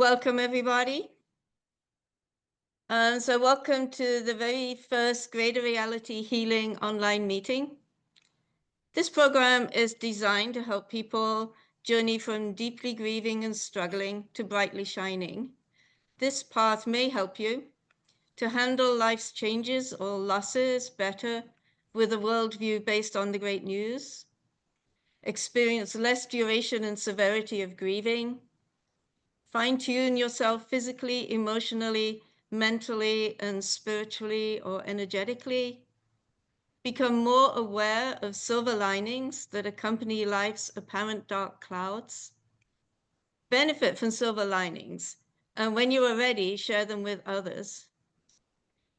welcome everybody. Welcome to the very first Greater Reality Healing online meeting. This program is designed to help people journey from deeply grieving and struggling to brightly shining. This path may help you to handle life's changes or losses better with a worldview based on the great news, experience less duration and severity of grieving, fine-tune yourself physically, emotionally, mentally, and spiritually or energetically. Become more aware of silver linings that accompany life's apparent dark clouds. Benefit from silver linings, and when you are ready, share them with others.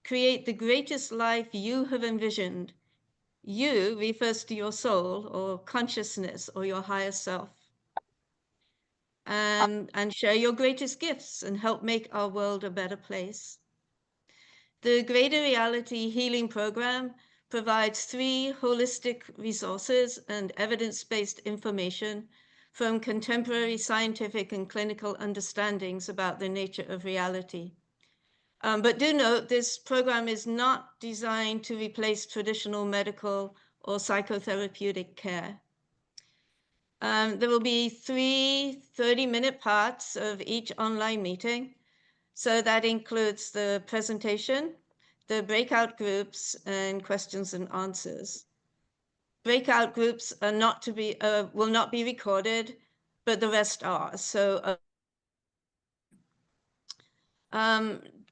Create the greatest life you have envisioned. You refers to your soul or consciousness or your higher self. And share your greatest gifts and help make our world a better place. The Greater Reality Healing Program provides 3 holistic resources and evidence-based information from contemporary scientific and clinical understandings about the nature of reality. But do note, this program is not designed to replace traditional medical or psychotherapeutic care. There will be 3 30-minute parts of each online meeting. So that includes the presentation, the breakout groups, and questions and answers. Breakout groups are not to be, will not be recorded, but the rest are. So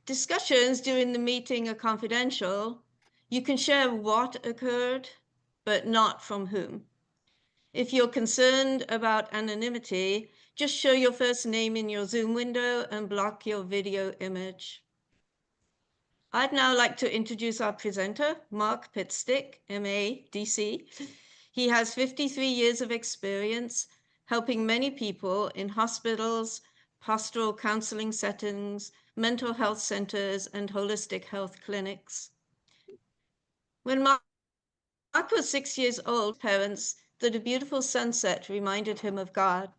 discussions during the meeting are confidential. You can share what occurred, but not from whom. If you're concerned about anonymity, just show your first name in your Zoom window and block your video image. I'd now like to introduce our presenter, Mark Pitstick, MA, DC. He has 53 years of experience helping many people in hospitals, pastoral counseling settings, mental health centers, and holistic health clinics. When Mark was 6 years old, parents that a beautiful sunset reminded him of God.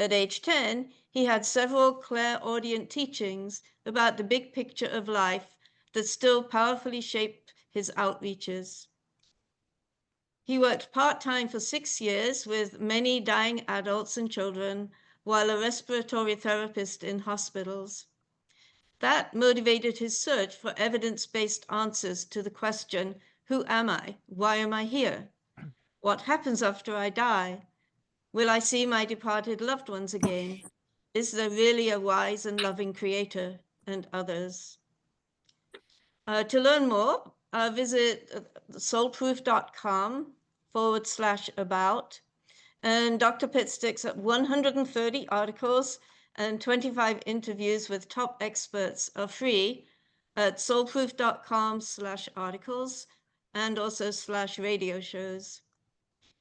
At age 10, he had several clairaudient teachings about the big picture of life that still powerfully shape his outreaches. He worked part-time for 6 years with many dying adults and children while a respiratory therapist in hospitals. That motivated his search for evidence-based answers to the question, who am I? Why am I here? What happens after I die? Will I see my departed loved ones again? Is there really a wise and loving creator? And others. To learn more, visit soulproof.com/about. And Dr. Pitstick's 130 articles and 25 interviews with top experts are free at soulproof.com/articles and also /radio shows.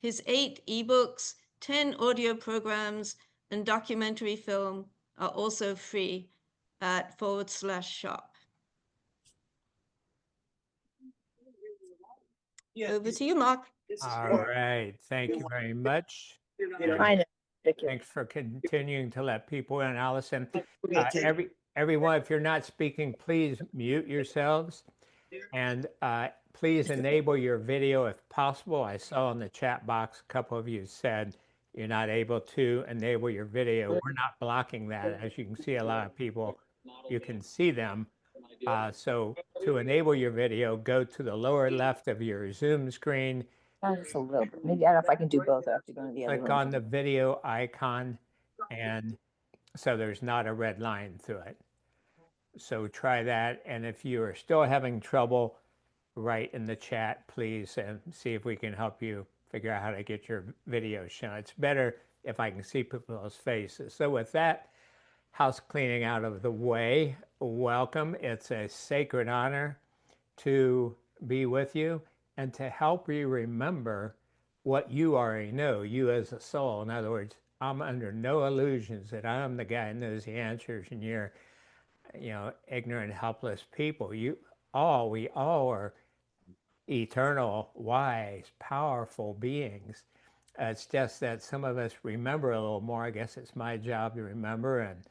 His 8 ebooks, 10 audio programs, and documentary film are also free at /shop. Over to you, Mark. All right. Thank you very much. Thanks for continuing to let people in, Allison. Everyone, if you're not speaking, please mute yourselves. And please enable your video if possible. I saw in the chat box a couple of you said you're not able to enable your video. We're not blocking that. As you can see, a lot of people, you can see them. So to enable your video, go to the lower left of your Zoom screen. Just a little bit. Maybe I don't know if I can do both. I have to go to the other room. Click on the video icon, and so there's not a red line through it. So try that. And if you are still having trouble, write in the chat, please, and see if we can help you figure out how to get your video shown. It's better if I can see people's faces. So with that house cleaning out of the way, welcome. It's a sacred honor to be with you and to help you remember what you already know, you as a soul. In other words, I'm under no illusions that I'm the guy who knows the answers and you're, ignorant, helpless people. We all are eternal, wise, powerful beings. It's just that some of us remember a little more. I guess it's my job to remember, and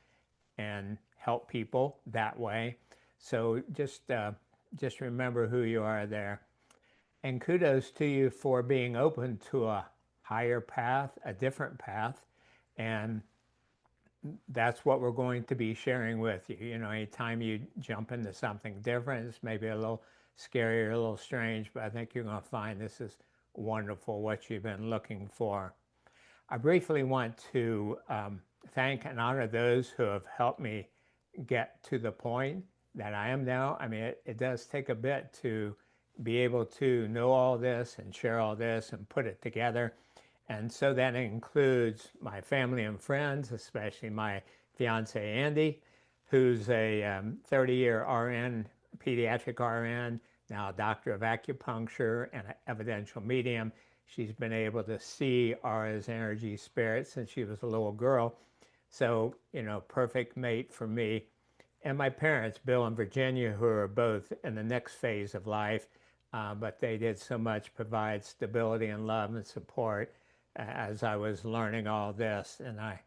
and help people that way. So just remember who you are there. And kudos to you for being open to a higher path, a different path. And that's what we're going to be sharing with you. You know, anytime you jump into something different, it's maybe a little scary or a little strange, but I think you're going to find this is wonderful, what you've been looking for. I briefly want to thank and honor those who have helped me get to the point that I am now. I mean, it does take a bit to be able to know all this and share all this and put it together. And so that includes my family and friends, especially my fiance, Andy, who's a 30-year RN, pediatric RN, now a doctor of acupuncture and an evidential medium. She's been able to see aura's energy spirit since she was a little girl. So, you know, perfect mate for me. And my parents, Bill and Virginia, who are both in the next phase of life, but they did so much provide stability and love and support as I was learning all this. And I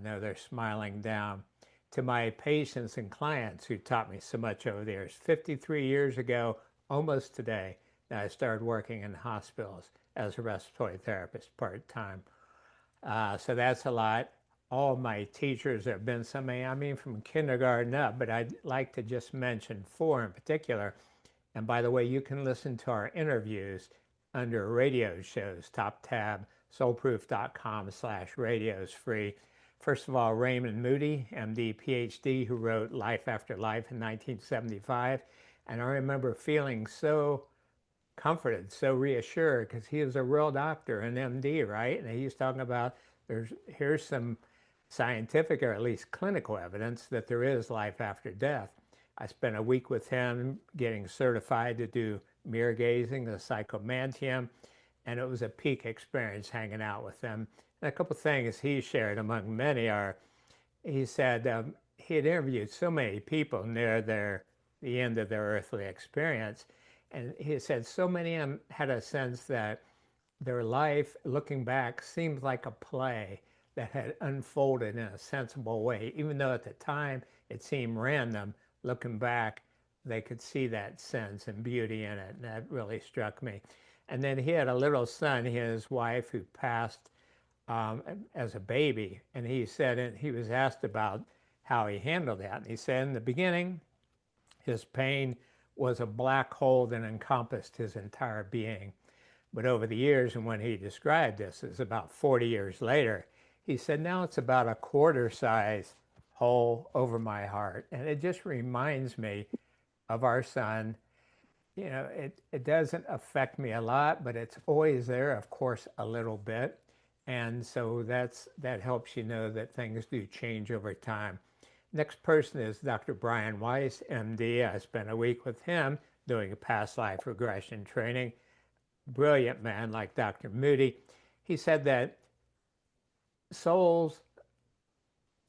know they're smiling down. To my patients and clients who taught me so much over the years, 53 years ago, almost today, that I started working in hospitals as a respiratory therapist part-time. So that's a lot. All my teachers have been somebody, I mean, from kindergarten up, but I'd like to just mention 4 in particular. And by the way, you can listen to our interviews under radio shows, top tab, soulproof.com/radios free. First of all, Raymond Moody, MD, PhD, who wrote Life After Life in 1975. And I remember feeling so comforted, so reassured, because he was a real doctor, an MD, right? And he's talking about here's some scientific or at least clinical evidence that there is life after death. I spent a week with him getting certified to do mirror gazing, the psychomantium, and it was a peak experience hanging out with him. And a couple of things he shared among many are, he said he had interviewed so many people near the end of their earthly experience, and he said so many of them had a sense that their life, looking back, seemed like a play that had unfolded in a sensible way. Even though at the time it seemed random, looking back, they could see that sense and beauty in it, and that really struck me. And then he had a little son, his wife, who passed as a baby, and he said, and he was asked about how he handled that, and he said in the beginning, his pain was a black hole that encompassed his entire being. But over the years, and when he described this, it's about 40 years later, he said, now it's about a quarter-size hole over my heart. And it just reminds me of our son. You know, it doesn't affect me a lot, but it's always there, of course, a little bit. And so that helps you know that things do change over time. Next person is Dr. Brian Weiss, MD. I spent a week with him doing a past life regression training. Brilliant man like Dr. Moody. He said that souls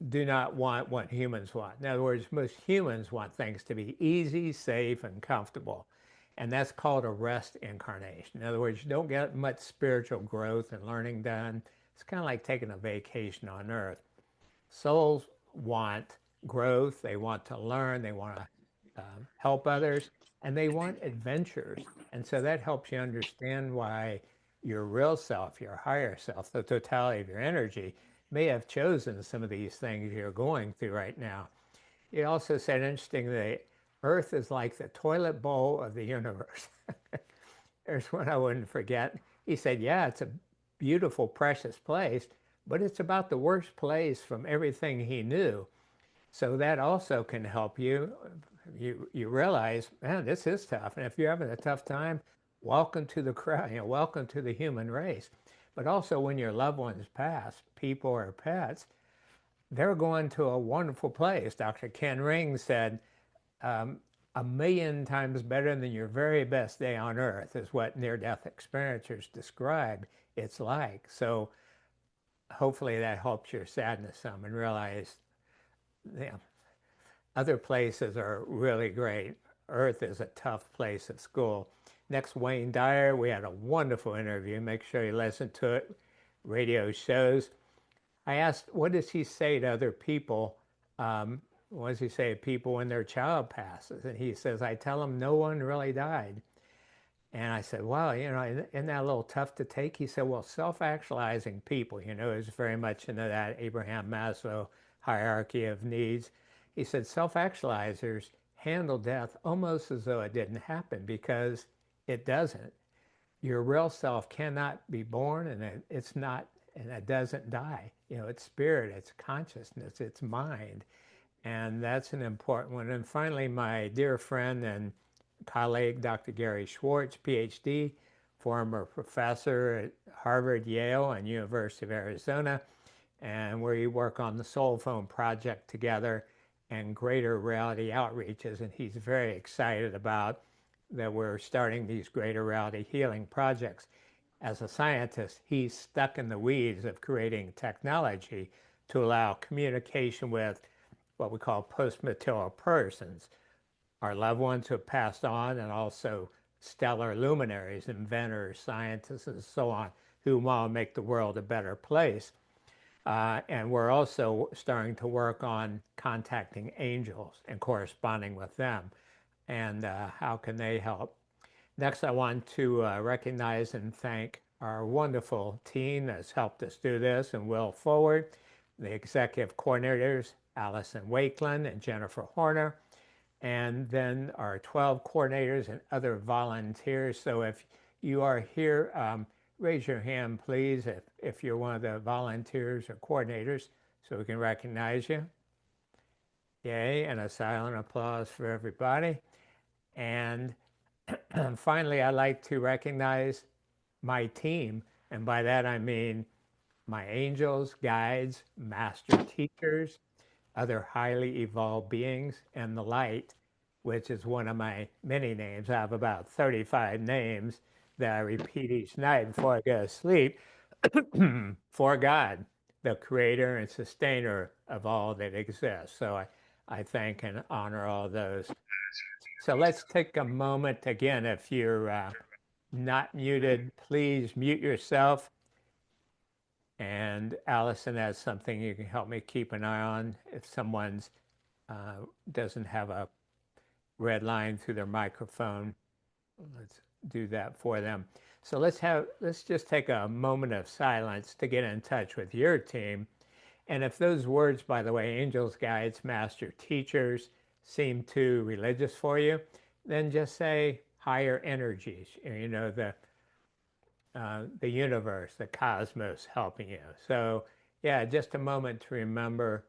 do not want what humans want. In other words, most humans want things to be easy, safe, and comfortable. And that's called a rest incarnation. In other words, you don't get much spiritual growth and learning done. It's kind of like taking a vacation on Earth. Souls want growth. They want to learn. They want to help others. And they want adventures. And so that helps you understand why your real self, your higher self, the totality of your energy, may have chosen some of these things you're going through right now. He also said, interestingly, Earth is like the toilet bowl of the universe. There's one I wouldn't forget. He said, yeah, it's a beautiful, precious place, but it's about the worst place from everything he knew. So that also can help you. You realize, man, this is tough. And if you're having a tough time, welcome to the crowd, you know, welcome to the human race. But also when your loved ones pass, people or pets, they're going to a wonderful place. Dr. Ken Ring said, 1,000,000 times better than your very best day on earth is what near-death experiencers describe it's like. So hopefully that helps your sadness some and realize, you know, other places are really great. Earth is a tough place at school. Next, Wayne Dyer. We had a wonderful interview. Make sure you listen to it. Radio shows. I asked, what does he say to other people what does he say? People when their child passes. And he says, I tell them no one really died. And I said, well, isn't that a little tough to take? He said, well, self-actualizing people, is very much into that Abraham Maslow hierarchy of needs. He said, self-actualizers handle death almost as though it didn't happen because it doesn't. Your real self cannot be born, and it's not, and it doesn't die. It's spirit, it's consciousness, it's mind. And that's an important one. And finally, my dear friend and colleague, Dr. Gary Schwartz, PhD, former professor at Harvard, Yale, and University of Arizona, and we work on the Soul Phone project together and greater reality outreaches. And he's very excited about that we're starting these greater reality healing projects. As a scientist, he's stuck in the weeds of creating technology to allow communication with what we call post-material persons, our loved ones who have passed on, and also stellar luminaries, inventors, scientists, and so on, who want to make the world a better place. And we're also starting to work on contacting angels and corresponding with them. And how can they help? Next, I want to recognize and thank our wonderful team that's helped us do this and will forward. The executive coordinators, Allison Wakeland and Jennifer Horner, and then our 12 coordinators and other volunteers. So if you are here, raise your hand, please, if you're one of the volunteers or coordinators, so we can recognize you. Yay, and a silent applause for everybody. And finally, I'd like to recognize my team, and by that I mean my angels, guides, master teachers, other highly evolved beings, and the light, which is one of my many names. I have about 35 names that I repeat each night before I go to sleep for God, the creator and sustainer of all that exists. So I thank and honor all those. So let's take a moment again. If you're not muted, please mute yourself. And Allison has something you can help me keep an eye on if someone's doesn't have a red line through their microphone. Let's do that for them. So let's just take a moment of silence to get in touch with your team. And if those words, by the way, angels, guides, master teachers, seem too religious for you, then just say higher energies, the universe, the cosmos helping you. So yeah, just a moment to remember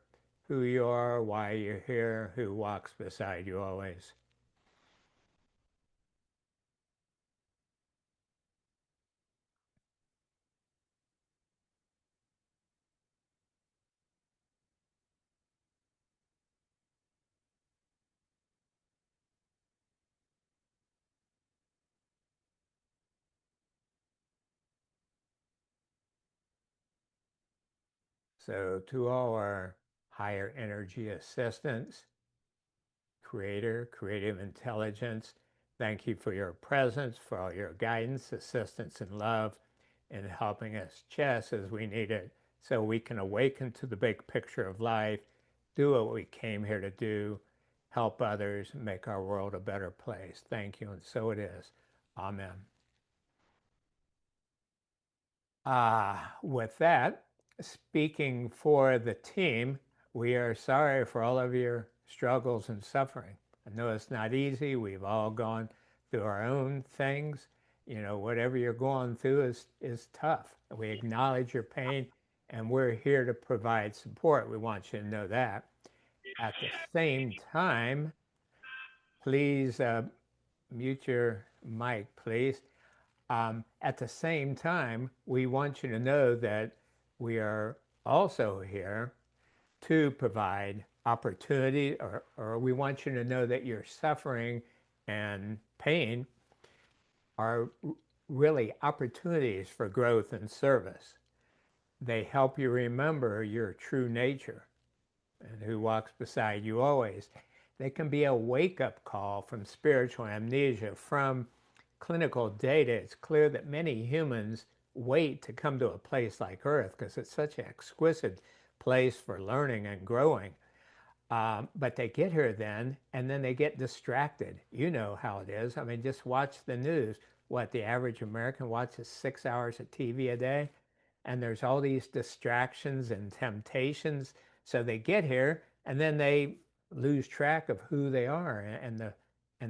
who you are, why you're here, who walks beside you always. So to all our higher energy assistants, creator, creative intelligence, thank you for your presence, for all your guidance, assistance, and love in helping us just as we need it so we can awaken to the big picture of life, do what we came here to do, help others, make our world a better place. Thank you, and so it is. Amen. With that, speaking for the team, we are sorry for all of your struggles and suffering. I know it's not easy. We've all gone through our own things. Whatever you're going through is tough. We acknowledge your pain, and we're here to provide support. We want you to know that. At the same time, please mute your mic, please. At the same time, we want you to know that we are also here to provide opportunity, or we want you to know that your suffering and pain are really opportunities for growth and service. They help you remember your true nature and who walks beside you always. They can be a wake-up call from spiritual amnesia. From clinical data, it's clear that many humans wait to come to a place like Earth because it's such an exquisite place for learning and growing. But they get here then, and then they get distracted. You know how it is. I mean, just watch the news. What the average American watches 6 hours of TV a day, and there's all these distractions and temptations. So they get here, and then they lose track of who they are and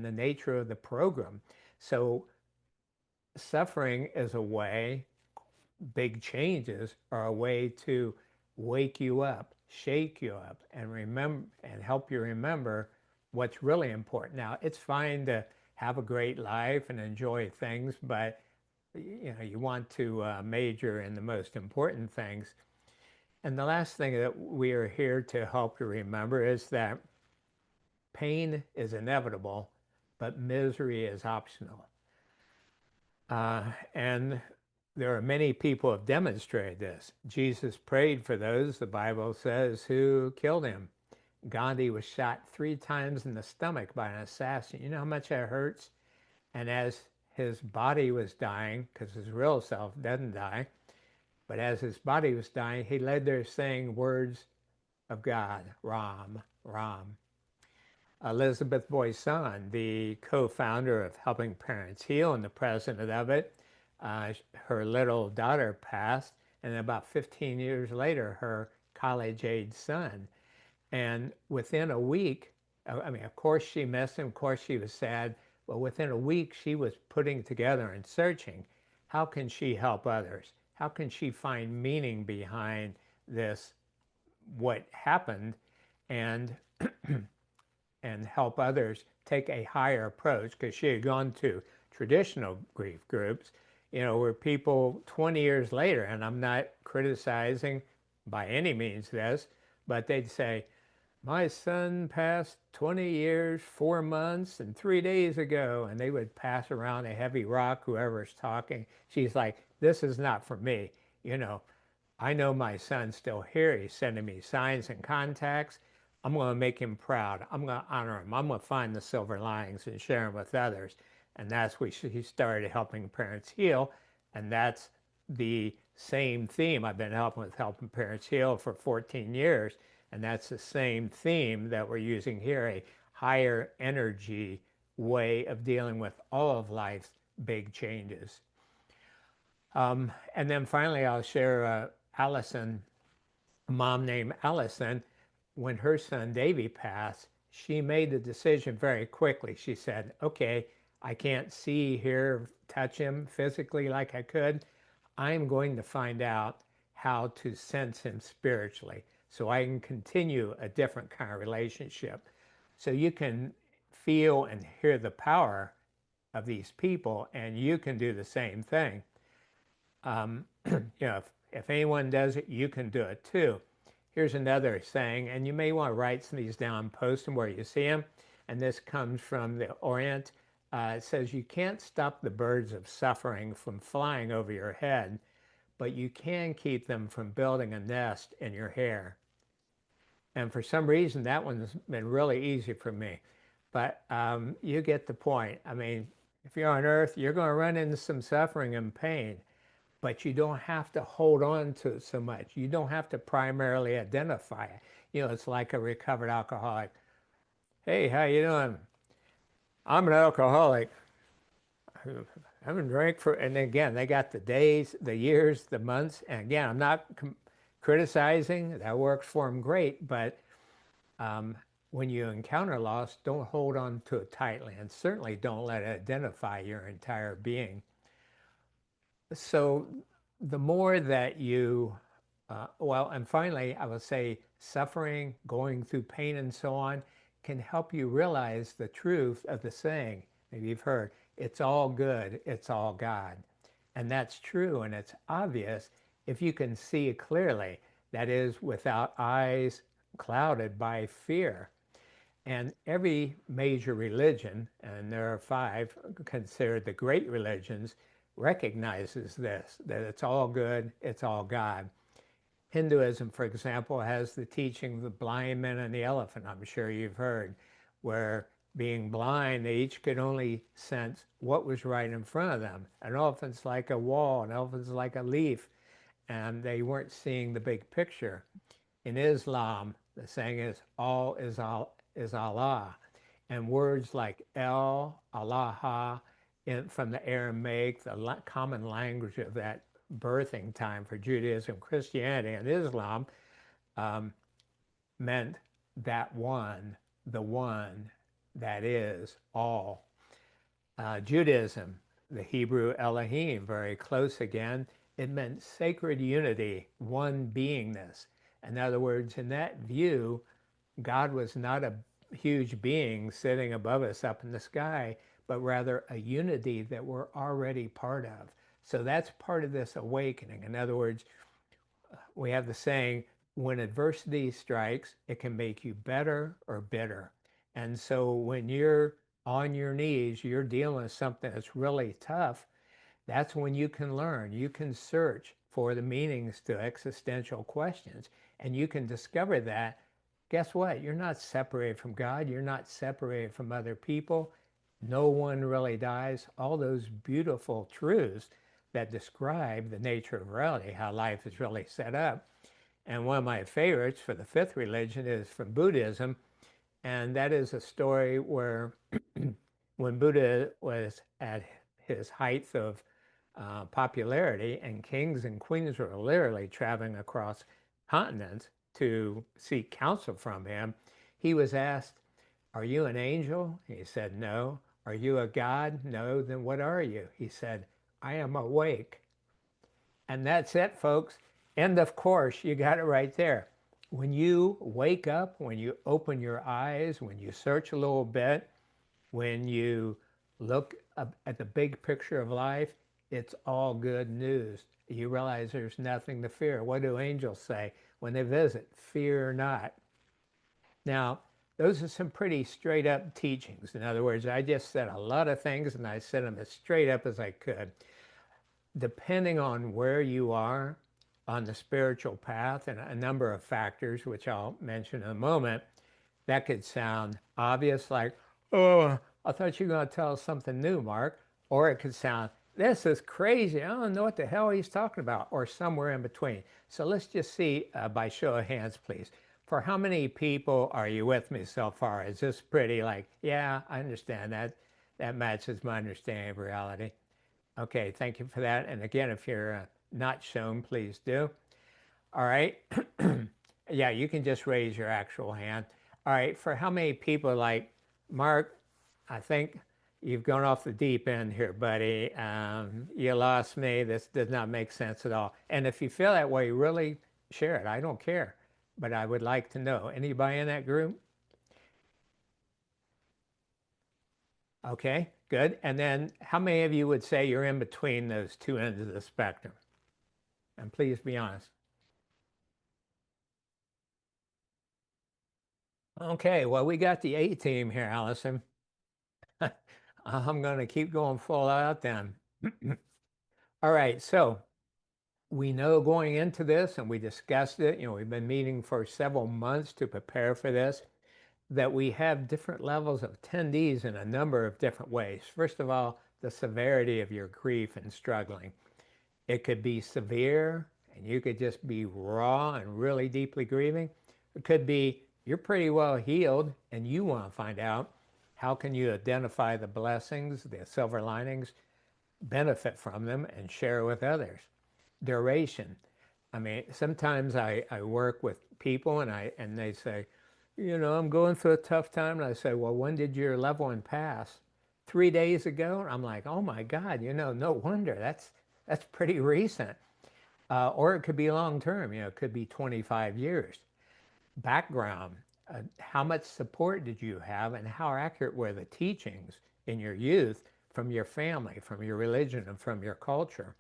the nature of the program. So suffering is a way, big changes are a way to wake you up, shake you up, and remember and help you remember what's really important. Now, it's fine to have a great life and enjoy things, but you want to major in the most important things. And the last thing that we are here to help you remember is that pain is inevitable, but misery is optional. And there are many people who have demonstrated this. Jesus prayed for those, the Bible says, who killed him. Gandhi was shot 3 times in the stomach by an assassin. You know how much that hurts? And as his body was dying, because his real self doesn't die, but as his body was dying, he lay there saying words of God, Ram, Ram. Elizabeth Boyson, the co-founder of Helping Parents Heal and the president of it, her little daughter passed, and about 15 years later, her college-age son. And within a week, I mean, of course she missed him, of course she was sad, but within a week she was putting together and searching, how can she help others? How can she find meaning behind this, what happened, and and help others take a higher approach, because she had gone to traditional grief groups, where people 20 years later, and I'm not criticizing by any means this, but they'd say, my son passed 20 years, 4 months, and 3 days ago, and they would pass around a heavy rock, whoever's talking. She's like, this is not for me. I know my son's still here. He's sending me signs and contacts. I'm going to make him proud. I'm going to honor him. I'm going to find the silver linings and share them with others. And that's where he started Helping Parents Heal. And that's the same theme. I've been helping Parents Heal for 14 years. And that's the same theme that we're using here, a higher energy way of dealing with all of life's big changes. And then finally, I'll share Allison, a mom named Allison. When her son Davy passed, she made the decision very quickly. She said, okay, I can't see, hear, touch him physically like I could. I'm going to find out how to sense him spiritually so I can continue a different kind of relationship. So you can feel and hear the power of these people, and you can do the same thing. If anyone does it, you can do it too. Here's another saying, and you may want to write some of these down, post them where you see them. And this comes from the Orient. It says, you can't stop the birds of suffering from flying over your head, but you can keep them from building a nest in your hair. And for some reason, that one's been really easy for me. But you get the point. I mean, if you're on Earth, you're going to run into some suffering and pain, but you don't have to hold on to it so much. You don't have to primarily identify it. It's like a recovered alcoholic. Hey, how you doing? I'm an alcoholic. I haven't drank for, and again, they got the days, the years, the months, and again, I'm not criticizing, that works for them great, but when you encounter loss, don't hold on to it tightly, and certainly don't let it identify your entire being. So the more that you, and finally, I would say suffering, going through pain and so on, can help you realize the truth of the saying. Maybe you've heard, it's all good, it's all God. And that's true, and it's obvious if you can see it clearly. That is, without eyes clouded by fear. And every major religion, and there are 5 considered the great religions, recognizes this, that it's all good, it's all God. Hinduism, for example, has the teaching of the blind man and the elephant, I'm sure you've heard, where being blind, they each could only sense what was right in front of them. An elephant's like a wall, an elephant's like a leaf, and they weren't seeing the big picture. In Islam, The saying is, all is Allah. And words like El, Allah, from the Aramaic, the common language of that birthing time for Judaism, Christianity, and Islam, meant that one, the one that is all. Judaism, the Hebrew Elohim, very close again, it meant sacred unity, one beingness. In other words, in that view, God was not a huge being sitting above us up in the sky, but rather a unity that we're already part of. So that's part of this awakening. In other words, we have the saying, when adversity strikes, it can make you better or bitter. And so when you're on your knees, you're dealing with something that's really tough, that's when you can learn. You can search for the meanings to existential questions, and you can discover that, guess what? You're not separated from God. You're not separated from other people. No one really dies. All those beautiful truths that describe the nature of reality, how life is really set up. And one of my favorites for the fifth religion is from Buddhism, and that is a story where when Buddha was at his height of popularity, and kings and queens were literally traveling across continents to seek counsel from him, he was asked, "Are you an angel?" He said, "No." "Are you a god?" "No." "Then what are you?" He said, "I am awake." And that's it, folks. End of course. You got it right there. When you wake up, when you open your eyes, when you search a little bit, when you look at the big picture of life, it's all good news. You realize there's nothing to fear. What do angels say when they visit? Fear not. Now, those are some pretty straight up teachings. In other words, I just said a lot of things and I said them as straight up as I could. Depending on where you are on the spiritual path and a number of factors, which I'll mention in a moment, that could sound obvious, like, "Oh, I thought you were going to tell us something new, Mark." Or it could sound, "This is crazy. I don't know what the hell he's talking about," or somewhere in between. So let's just see by show of hands, please. For how many people are you with me so far? Is this pretty like, yeah, I understand that. That matches my understanding of reality. Okay, thank you for that. And again, if you're not shown, please do. All right. Yeah, you can just raise your actual hand. All right, for how many people like, "Mark, I think you've gone off the deep end here, buddy. You lost me. This does not make sense at all." And if you feel that way, really share it. I don't care, but I would like to know. Anybody in that group? Okay, good. And then how many of you would say you're in between those two ends of the spectrum? And please be honest. Okay, well, we got the A team here, Allison. I'm going to keep going full out then. All right, so we know going into this, and we discussed it, we've been meeting for several months to prepare for this, that we have different levels of attendees in a number of different ways. First of all, the severity of your grief and struggling. It could be severe, and you could just be raw and really deeply grieving. It could be you're pretty well healed, and you want to find out how can you identify the blessings, the silver linings, benefit from them, and share with others. Duration. I mean, sometimes I work with people and they say, "I'm going through a tough time." And I say, "Well, when did your loved one pass?" 3 days ago. And I'm like, "Oh my God, no wonder. That's pretty recent." Or it could be long term, it could be 25 years. Background. How much support did you have, and how accurate were the teachings in your youth from your family, from your religion, and from your culture?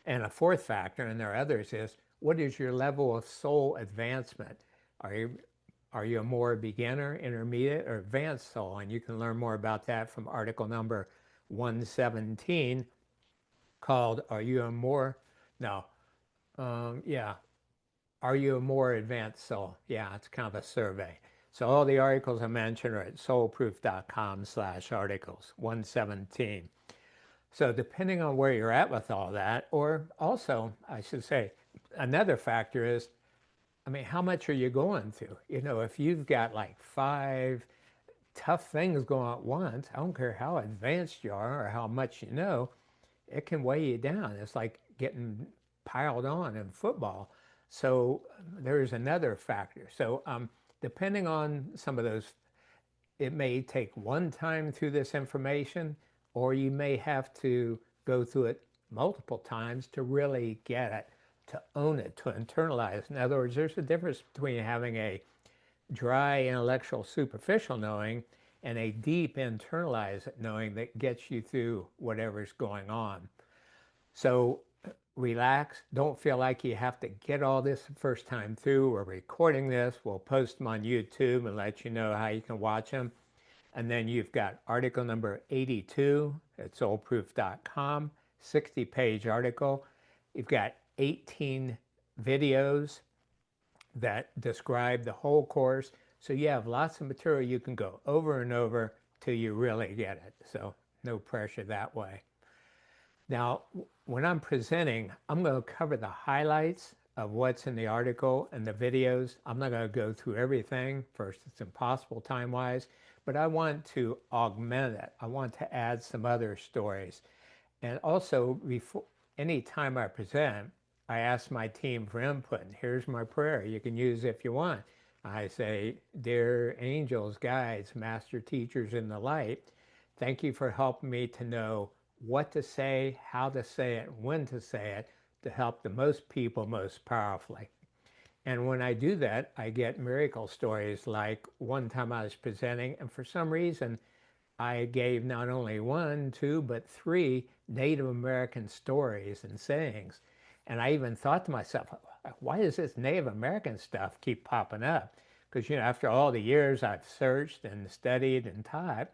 And a fourth factor, and there are others, is what is your level of soul advancement? Are you a more beginner, intermediate, or advanced soul? And you can learn more about that from article number 117 called "Are You a More?" No, yeah. "Are you a more advanced soul?" Yeah, it's kind of a survey. So all the articles I mentioned are at soulproof.com/articles 117. So depending on where you're at with all that, or also, I should say, another factor is I mean, how much are you going through? You know, if you've got like 5 tough things going at once, I don't care how advanced you are or how much you know, it can weigh you down. It's like getting piled on in football. So there's another factor. So depending on some of those, it may take one time through this information, or you may have to go through it multiple times to really get it, to own it, to internalize. In other words, there's a difference between having a dry, intellectual, superficial knowing and a deep, internalized knowing that gets you through whatever's going on. So relax. Don't feel like you have to get all this the first time through. We're recording this. We'll post them on YouTube and let you know how you can watch them. And then you've got article number 82 at soulproof.com, 60-page article. You've got 18 videos that describe the whole course. So you have lots of material you can go over and over till you really get it. So no pressure that way. Now, when I'm presenting, I'm going to cover the highlights of what's in the article and the videos. I'm not going to go through everything. First, it's impossible time-wise, but I want to augment it. I want to add some other stories. And also, before any time I present, I ask my team for input. And here's my prayer. You can use it if you want. I say, dear angels, guides, master teachers in the light, thank you for helping me to know what to say, how to say it, when to say it, to help the most people most powerfully. And when I do that, I get miracle stories. Like one time I was presenting, and for some reason, I gave not only 1, 2, but 3 Native American stories and sayings. And I even thought to myself, why does this Native American stuff keep popping up? Because, you know, after all the years I've searched and studied and taught,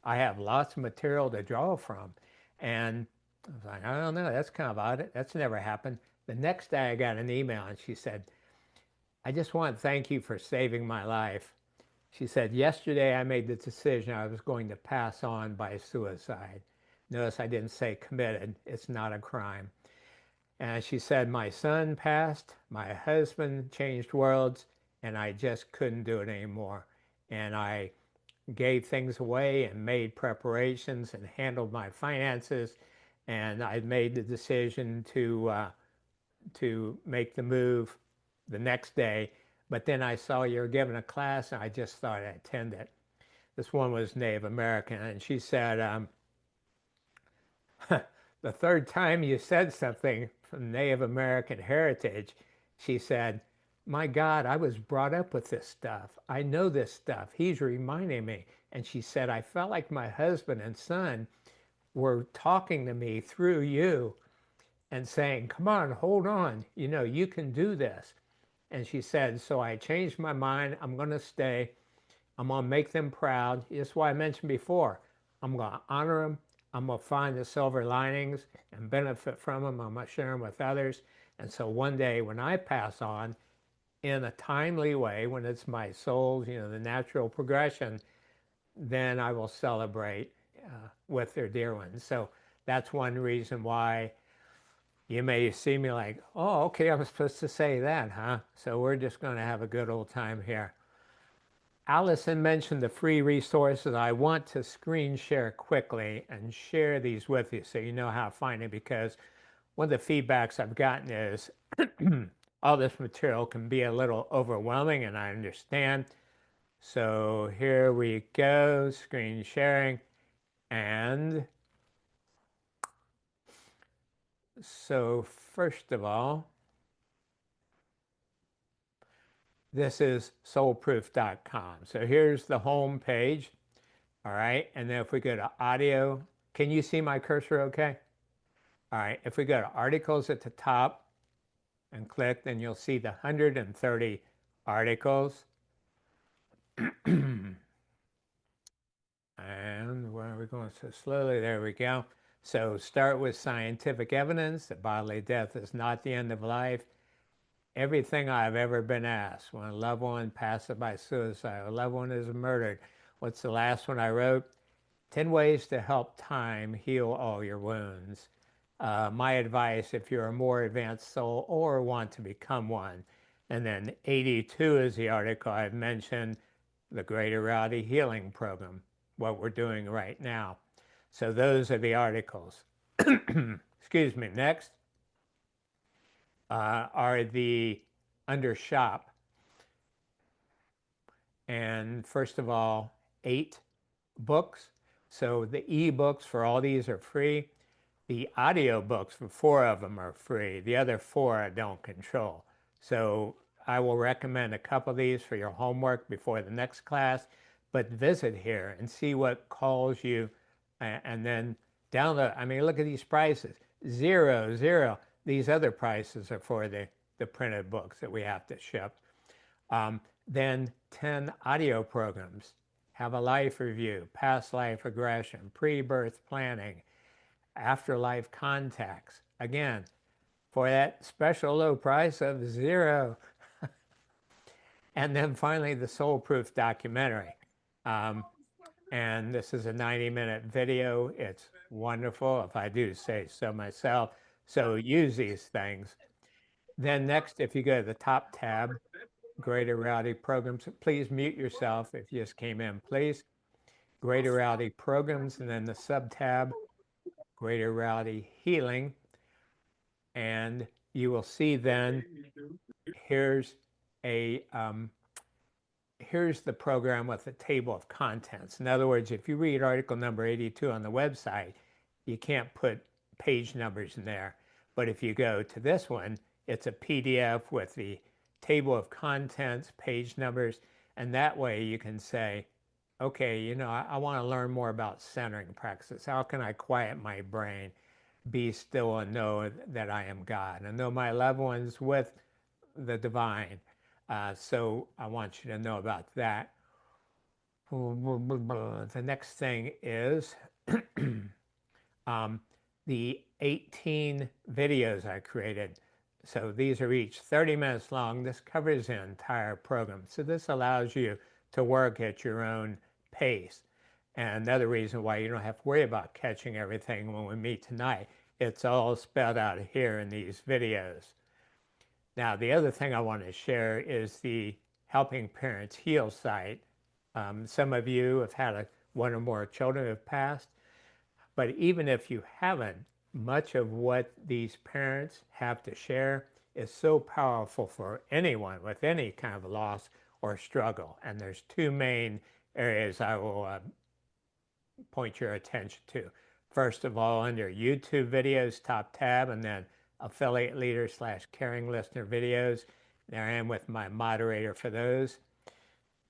I have lots of material to draw from. And I was like, I don't know, that's kind of odd. That's never happened. The next day I got an email and she said, I just want to thank you for saving my life. She said, yesterday I made the decision I was going to pass on by suicide. Notice I didn't say committed. It's not a crime. And she said, my son passed, my husband changed worlds, and I just couldn't do it anymore. And I gave things away and made preparations and handled my finances. And I made the decision to make the move the next day. But then I saw you were giving a class, and I just thought I'd attend it. This one was Native American, and she said, the third time you said something from Native American heritage, she said, my God, I was brought up with this stuff. I know this stuff. He's reminding me. And she said, I felt like my husband and son were talking to me through you and saying, come on, hold on. You know, you can do this. And she said, so I changed my mind. I'm going to stay. I'm going to make them proud. That's why I mentioned before. I'm going to honor them. I'm going to find the silver linings and benefit from them. I'm going to share them with others. And so one day when I pass on, in a timely way, when it's my soul's, you know, the natural progression, then I will celebrate with their dear ones. So that's one reason why you may see me like, oh, okay, I'm supposed to say that, huh? So we're just going to have a good old time here. Allison mentioned the free resources. I want to screen share quickly and share these with you so you know how to find it, because one of the feedbacks I've gotten is all this material can be a little overwhelming, and I understand. So here we go, screen sharing. And so first of all, this is soulproof.com. So here's the home page. All right. And then if we go to audio, can you see my cursor okay? All right. If we go to articles at the top and click, then you'll see the 130 articles. And where are we going so slowly? There we go. So start with scientific evidence that bodily death is not the end of life. Everything I've ever been asked, when a loved one passes by suicide, a loved one is murdered. What's the last one I wrote? 10 ways to help time heal all your wounds. My advice, if you're a more advanced soul or want to become one, And then 82 is the article I've mentioned, the Greater Reality Healing Program, what we're doing right now. So those are the articles. Excuse me. Next are the under shop. And first of all, 8 books. So the e-books for all these are free. The audio books for 4 of them are free. The other 4 I don't control. So I will recommend a couple of these for your homework before the next class, but visit here and see what calls you and then download. I mean, look at these prices. 0, 0. These other prices are for the printed books that we have to ship. Then 10 audio programs. Have a life review, past life regression, pre-birth planning, afterlife contacts. Again, for that special low price of 0. And then finally, the Soul Proof documentary. And this is a 90-minute video. It's wonderful, if I do say so myself. So use these things. Then next, if you go to the top tab, Greater Reality Programs, please mute yourself if you just came in, please. Greater Reality Programs, and then the sub-tab, Greater Reality Healing. And you will see then, here's the program with a table of contents. In other words, if you read article number 82 on the website, you can't put page numbers in there. But if you go to this one, it's a PDF with the table of contents, page numbers, and that way you can say, okay, you know, I want to learn more about centering practices. How can I quiet my brain, be still, and know that I am God, and know my loved ones with the divine? So I want you to know about that. The next thing is the 18 videos I created. So these are each 30 minutes long. This covers the entire program. So this allows you to work at your own pace. And another reason why you don't have to worry about catching everything when we meet tonight. It's all spelled out here in these videos. Now, the other thing I want to share is the Helping Parents Heal site. Some of you have had one or more children who have passed. But even if you haven't, much of what these parents have to share is so powerful for anyone with any kind of loss or struggle. And there's 2 main areas I will point your attention to. First of all, under YouTube videos, top tab, and then affiliate leader / caring listener videos. There I am with my moderator for those.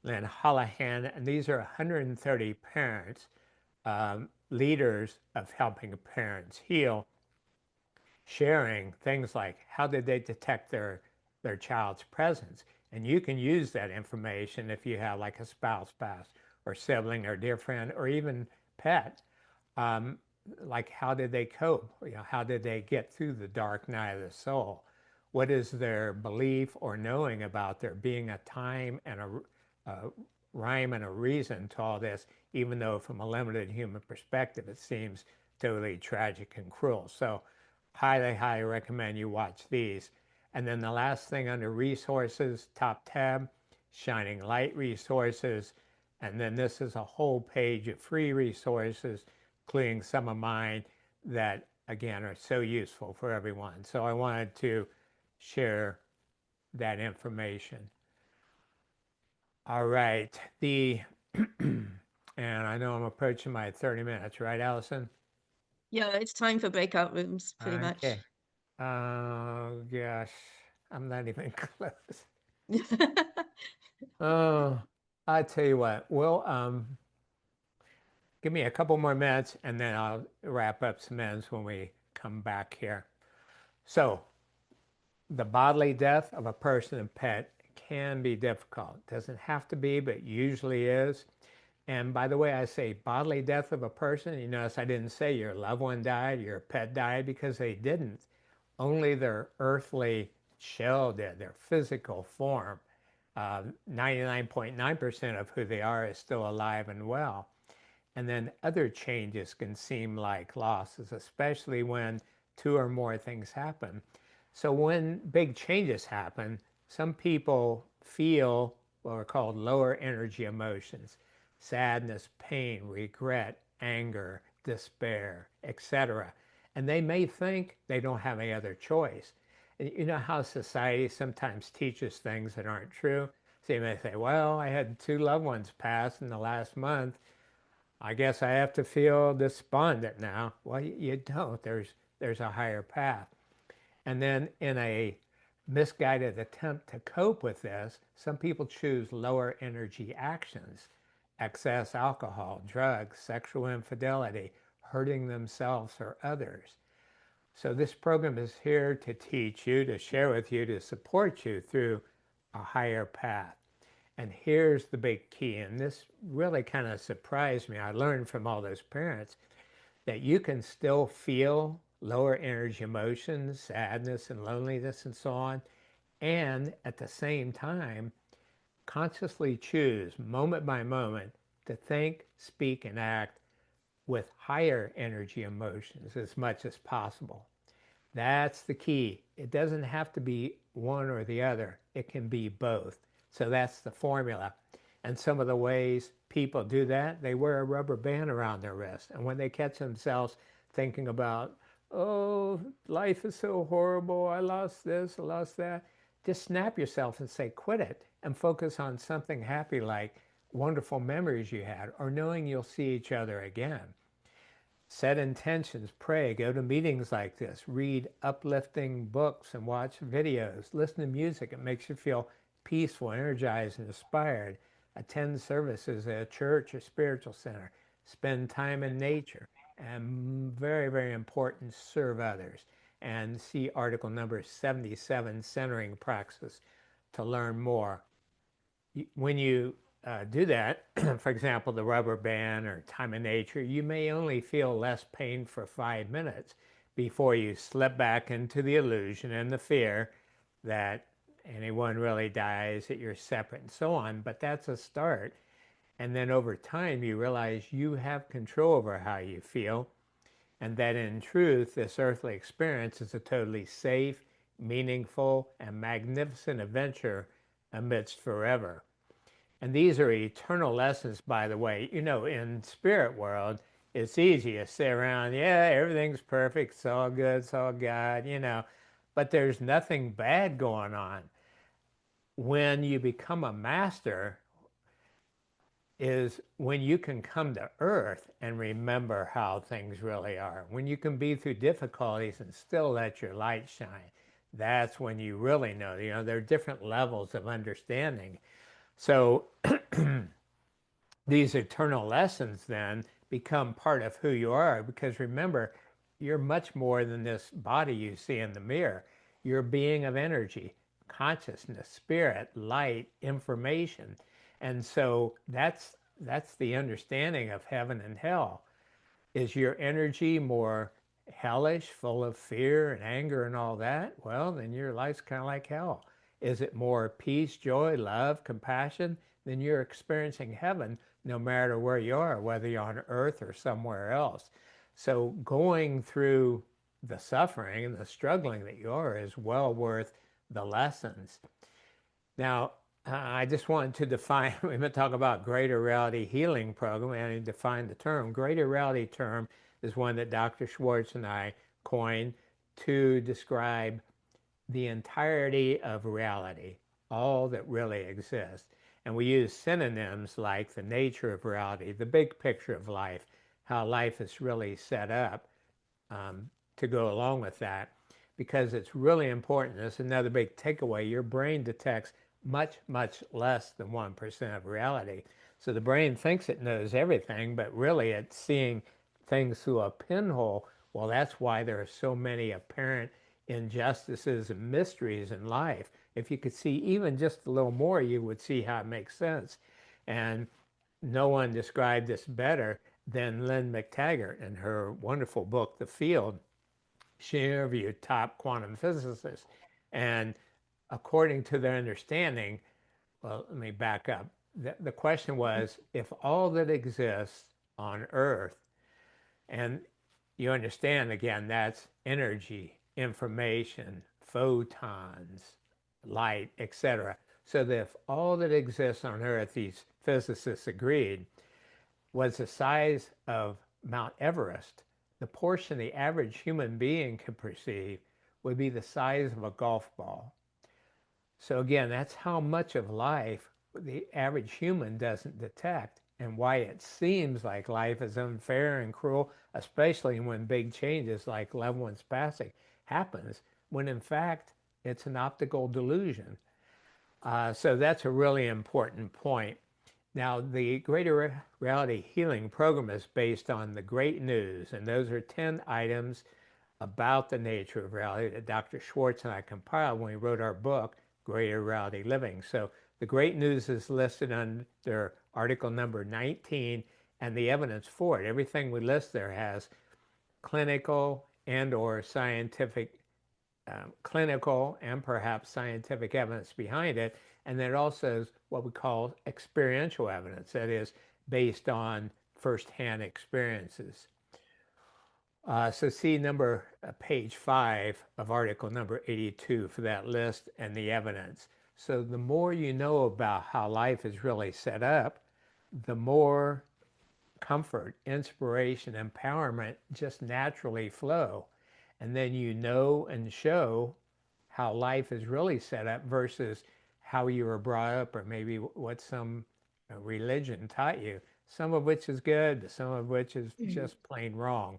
Then Holohan, and these are 130 parents, leaders of helping parents heal, sharing things like how did they detect their child's presence. And you can use that information if you have like a spouse pass or sibling or dear friend or even pet. Like how did they cope? You know, how did they get through the dark night of the soul? What is their belief or knowing about there being a time and a rhyme and a reason to all this, even though from a limited human perspective it seems totally tragic and cruel. So highly, highly recommend you watch these. And then the last thing under resources, top tab, Shining Light resources. And then this is a whole page of free resources, including some of mine that, again, are so useful for everyone. So I wanted to share that information. All right. And I know I'm approaching my 30 minutes, right, Allison? Yeah, it's time for breakout rooms, pretty Okay. Oh, gosh. I'm not even close. much. Oh, I tell you what. Well, give me a couple more minutes, and then I'll wrap up some ends when we come back here. So, the bodily death of a person and pet can be difficult. Doesn't have to be, but usually is. And by the way, I say bodily death of a person. You notice I didn't say your loved one died, your pet died, because they didn't. Only their earthly shell did, their physical form. 99.9% of who they are is still alive and well. And then other changes can seem like losses, especially when 2 or more things happen. So when big changes happen, Some people feel what are called lower energy emotions: sadness, pain, regret, anger, despair, etc. And they may think they don't have any other choice. And you know how society sometimes teaches things that aren't true? So you may say, well, I had 2 loved ones pass in the last month. I guess I have to feel despondent now. Well, you don't. There's a higher path. And then in a misguided attempt to cope with this, some people choose lower energy actions: excess alcohol, drugs, sexual infidelity, hurting themselves or others. So this program is here to teach you, to share with you, to support you through a higher path. And here's the big key, and this really kind of surprised me. I learned from all those parents that you can still feel lower energy emotions, sadness and loneliness and so on, and at the same time, consciously choose moment by moment to think, speak, and act with higher energy emotions as much as possible. That's the key. It doesn't have to be one or the other. It can be both. So that's the formula. And some of the ways people do that, they wear a rubber band around their wrist. And when they catch themselves thinking about, oh, life is so horrible, I lost this, I lost that, just snap yourself and say, quit it, and focus on something happy like wonderful memories you had or knowing you'll see each other again. Set intentions, pray, go to meetings like this, read uplifting books and watch videos, listen to music. It makes you feel peaceful, energized, and inspired. Attend services at a church or spiritual center. Spend time in nature. And very, very important, serve others. And see article number 77, Centering Praxis, to learn more. When you do that, for example, the rubber band or time in nature, you may only feel less pain for 5 minutes before you slip back into the illusion and the fear that anyone really dies, that you're separate and so on. But that's a start. And then over time, you realize you have control over how you feel, and that in truth, this earthly experience is a totally safe, meaningful, and magnificent adventure amidst forever. And these are eternal lessons, by the way. You know, in spirit world, it's easy to sit around, yeah, everything's perfect, it's all good, it's all God, you know, but there's nothing bad going on. When you become a master is when you can come to earth and remember how things really are. When you can be through difficulties and still let your light shine. That's when you really know. You know, there are different levels of understanding. So these eternal lessons then become part of who you are, because remember, you're much more than this body you see in the mirror. You're a being of energy, consciousness, spirit, light, information. And so that's the understanding of heaven and hell. Is your energy more hellish, full of fear and anger and all that? Well, then your life's kind of like hell. Is it more peace, joy, love, compassion? Then you're experiencing heaven no matter where you are, whether you're on earth or somewhere else. So going through the suffering and the struggling that you are is well worth the lessons. Now, I just wanted to define, we've been talking about Greater Reality Healing Program, and I defined the term. Greater Reality term is one that Dr. Schwartz and I coined to describe the entirety of reality, all that really exists. And we use synonyms like the nature of reality, the big picture of life, how life is really set up to go along with that, because it's really important. That's another big takeaway. Your brain detects much, much less than 1% of reality. So the brain thinks it knows everything, but really it's seeing things through a pinhole. Well, that's why there are so many apparent injustices and mysteries in life. If you could see even just a little more, you would see how it makes sense. And no one described this better than Lynn McTaggart in her wonderful book, The Field. She interviewed top quantum physicists, and according to their understanding, well, let me back up. The question was, if all that exists on Earth, and you understand again, that's energy, information, photons, light, etc. So that if all that exists on Earth, these physicists agreed, was the size of Mount Everest, the portion the average human being could perceive would be the size of a golf ball. So again, that's how much of life the average human doesn't detect, and why it seems like life is unfair and cruel, especially when big changes like loved ones passing happens, when in fact it's an optical delusion. So that's a really important point. Now, the Greater Reality Healing Program is based on the great news, and those are 10 items about the nature of reality that Dr. Schwartz and I compiled when we wrote our book, Greater Reality Living. So the great news is listed under article number 19 and the evidence for it. Everything we list there has clinical and or scientific, clinical and perhaps scientific evidence behind it. And then it also is what we call experiential evidence, that is based on firsthand experiences. So see page 5 of article number 82 for that list and the evidence. So the more you know about how life is really set up, the more comfort, inspiration, empowerment just naturally flow. And then you know and show how life is really set up versus how you were brought up, or maybe what some religion taught you, some of which is good, some of which is just plain wrong.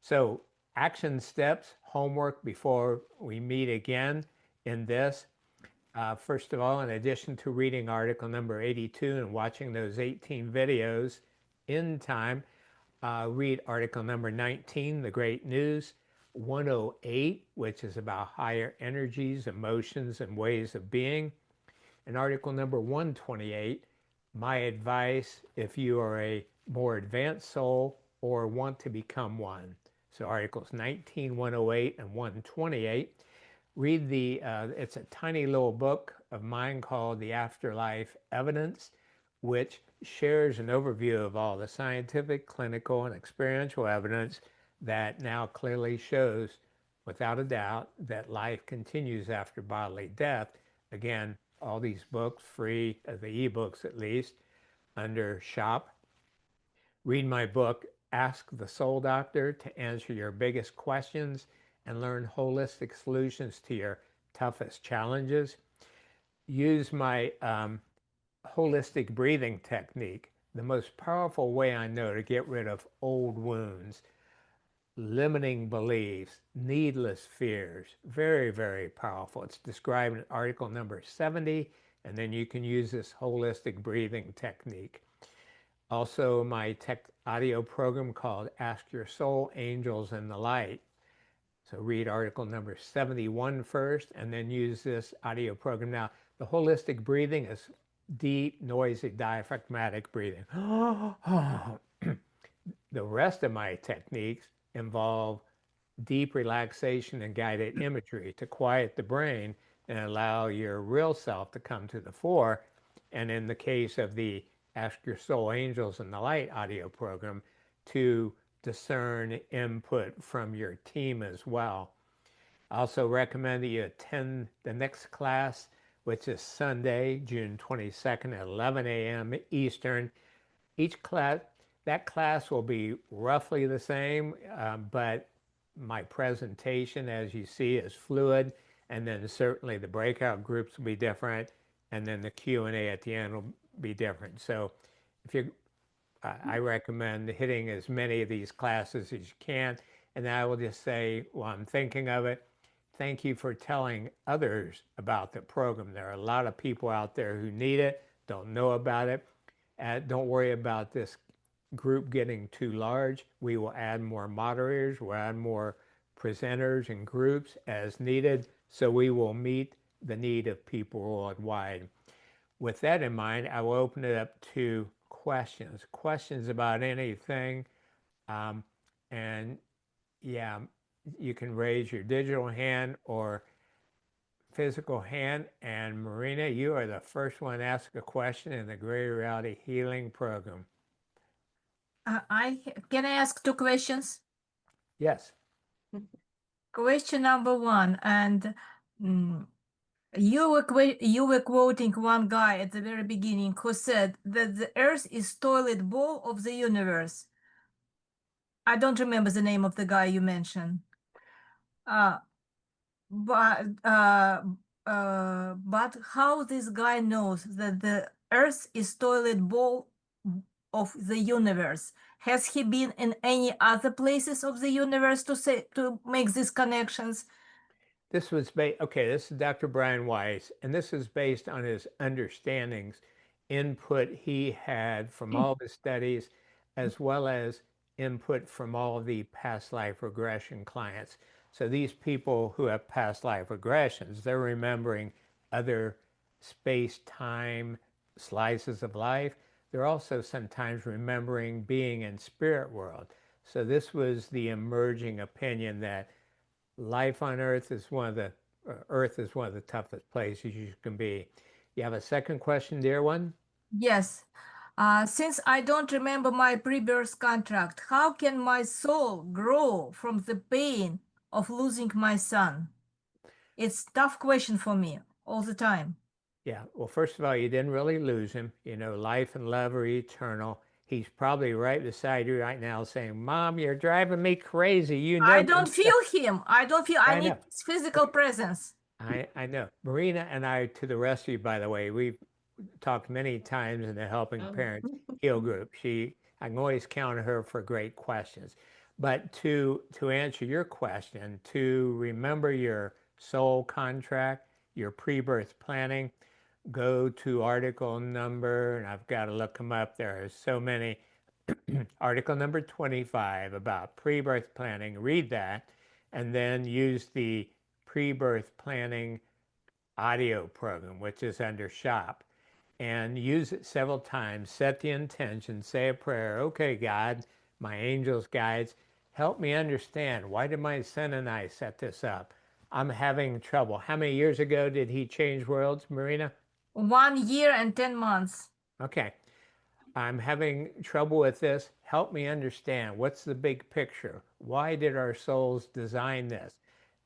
So action steps, homework before we meet again in this. First of all, in addition to reading article number 82 and watching those 18 videos in time, read article number 19, The Great News, 108, which is about higher energies, emotions, and ways of being, and article number 128, My Advice If You Are a More Advanced Soul or Want to Become One. So articles 19, 108, and 128. Read it's a tiny little book of mine called The Afterlife Evidence, which shares an overview of all the scientific, clinical, and experiential evidence that now clearly shows, without a doubt, that life continues after bodily death. Again, all these books, free, the ebooks at least, under shop. Read my book, Ask the Soul Doctor, to answer your biggest questions and learn holistic solutions to your toughest challenges. Use my holistic breathing technique, the most powerful way I know to get rid of old wounds, limiting beliefs, needless fears. Very, very powerful. It's described in article number 70, and then you can use this holistic breathing technique. Also, my audio program called Ask Your Soul, Angels, and the Light. So read article number 71 first, and then use this audio program. Now, the holistic breathing is deep, noisy, diaphragmatic breathing. The rest of my techniques involve deep relaxation and guided imagery to quiet the brain and allow your real self to come to the fore. And in the case of the Ask Your Soul, Angels, and the Light audio program, to discern input from your team as well. I also recommend that you attend the next class, which is Sunday, June 22nd at 11 a.m. Eastern. That class will be roughly the same, but my presentation, as you see, is fluid, and then certainly the breakout groups will be different, and then the Q&A at the end will be different. So I recommend hitting as many of these classes as you can. And I will just say, while I'm thinking of it, thank you for telling others about the program. There are a lot of people out there who need it, don't know about it. Don't worry about this group getting too large. We will add more moderators, we'll add more presenters and groups as needed, so we will meet the need of people worldwide. With that in mind, I will open it up to questions about anything. And yeah, you can raise your digital hand or physical hand. And Marina, you are the first one to ask a question in the Greater Reality Healing Program. Can I ask 2 questions? Yes. Question number 1, and You were quoting one guy at the very beginning who said that the Earth is toilet bowl of the universe. I don't remember the name of the guy you mentioned. Uh, but how this guy knows that the Earth is toilet bowl of the universe? Has he been in any other places of the universe to make these connections? This was okay, this is Dr. Brian Weiss, and this is based on his understandings, input he had from all the studies, as well as input from all the past life regression clients. So these people who have past life regressions, they're remembering other space-time slices of life. They're also sometimes remembering being in spirit world. So this was the emerging opinion that life on Earth is one of the toughest places you can be. You have a second question, dear one? Yes. Since I don't remember my pre-birth contract, how can my soul grow from the pain of losing my son? It's a tough question for me all the time. Yeah, well, first of all, you didn't really lose him. You know, life and love are eternal. He's probably right beside you right now saying, Mom, you're driving me crazy. You I never don't feel him. I I need know. his physical presence. I know. Marina and I, to the rest of you, by the way, we've talked many times in the Helping Parents Heal group. I can always count on her for great questions. But to answer your question, to remember your soul contract, your pre-birth planning, go to article number, and I've got to look them up. There are so many. Article number 25 about pre-birth planning. Read that, and then use the pre-birth planning audio program, which is under shop, and use it several times. Set the intention, say a prayer. Okay, God, my angels, guides, help me understand. Why did my son and I set this up? I'm having trouble. How many years ago did he change worlds, Marina? 1 year and 10 months. Okay. I'm having trouble with this. Help me understand. What's the big picture? Why did our souls design this?